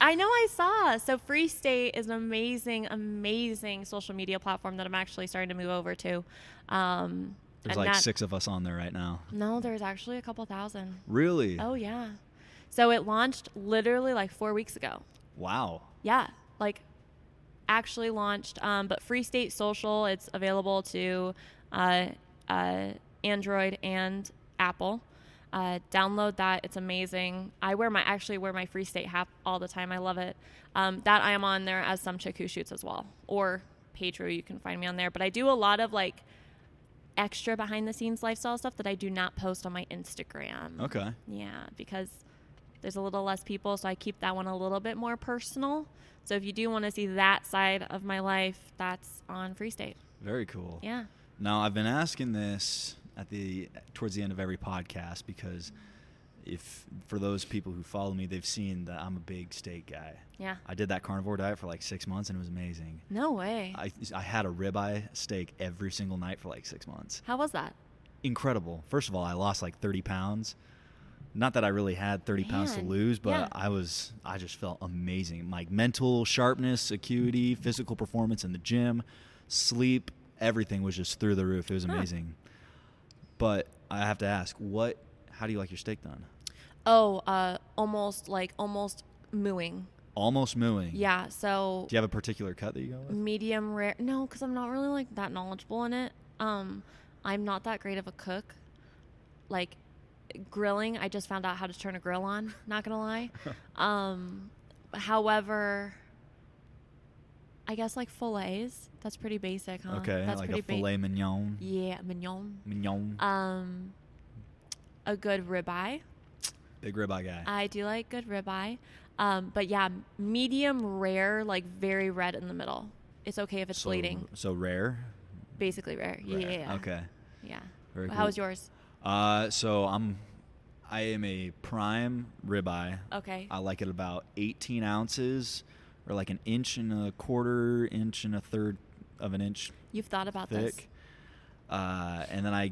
I know, I saw. So Free State is an amazing, amazing social media platform that I'm actually starting to move over to. There's like 6 of us on there right now. No, there's actually a couple thousand. Really? Oh, yeah. So it launched literally like 4 weeks ago. Wow. Yeah, like actually launched. But Free State Social, it's available to Android and Apple. Download that. It's amazing. I actually wear my Free State hat all the time. I love it. That I am on there as some chick who shoots as well. Or Paige Roux, you can find me on there. But I do a lot of like extra behind the scenes lifestyle stuff that I do not post on my Instagram. Okay. Yeah, because there's a little less people, so I keep that one a little bit more personal. So if you do want to see that side of my life, that's on Free State. Very cool. Yeah. Now, I've been asking this towards the end of every podcast because for those people who follow me, they've seen that I'm a big steak guy. Yeah. I did that carnivore diet for like 6 months, and it was amazing. No way. I had a ribeye steak every single night for like 6 months. How was that? Incredible. First of all, I lost like 30 pounds. Not that I really had 30 pounds to lose, but yeah. I just felt amazing. Like mental sharpness, acuity, physical performance in the gym, sleep, everything was just through the roof. It was amazing. But I have to ask, how do you like your steak done? Oh, almost mooing. Almost mooing. Yeah, so. Do you have a particular cut that you go with? Medium rare. No, because I'm not really like that knowledgeable in it. I'm not that great of a cook. Like grilling, I just found out how to turn a grill on, not gonna lie. However, I guess like fillets, that's pretty basic, huh? Okay, that's like a filet mignon. Yeah, mignon. Mignon. A good ribeye. Big ribeye guy. I do like good ribeye. But yeah, medium rare, like very red in the middle. It's okay if it's bleeding. So rare? Basically rare. Yeah. Okay. Yeah. Very cool. How was yours? So I am a prime ribeye. Okay. I like it about 18 ounces, or like 1.25 inches, 1.33 inches. You've thought about thick. This. And then I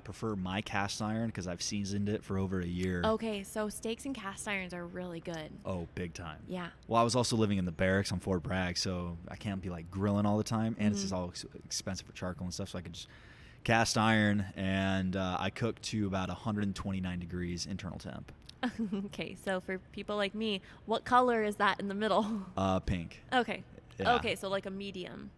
prefer my cast iron because I've seasoned it for over a year. Okay, so steaks and cast irons are really good. Oh, big time. Yeah. Well, I was also living in the barracks on Fort Bragg, so I can't be like grilling all the time, and it's just all expensive for charcoal and stuff, so I could just cast iron, and I cook to about 129 degrees internal temp. Okay, so for people like me, what color is that in the middle? Pink. Okay. Yeah. Okay, so like a medium.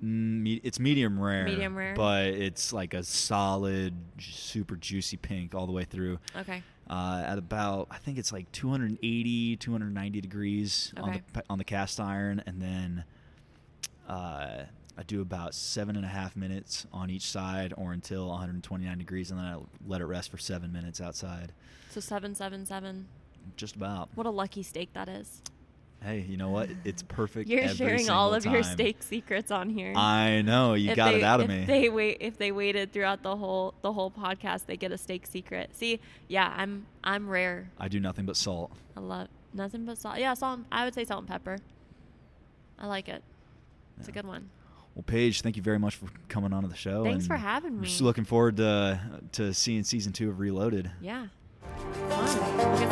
It's medium rare. Medium rare. But it's like a solid, super juicy pink all the way through. Okay. At about, I think it's like 280, 290 degrees on the cast iron, and then I do about 7.5 minutes on each side, or until 129 degrees, and then I let it rest for 7 minutes outside. So 777. Just about. What a lucky steak that is. Hey, you know what? It's perfect. You're every sharing single all of time. your steak secrets on here. I know, you got it out of me. If they waited throughout the whole podcast, they get a steak secret. See, yeah, I'm rare. I do nothing but salt. I love nothing but salt. Yeah, salt. I would say salt and pepper. I like it. It's a good one. Well, Paige, thank you very much for coming on to the show. Thanks for having me. We're just looking forward to seeing season 2 of Reloaded. Yeah. Fun.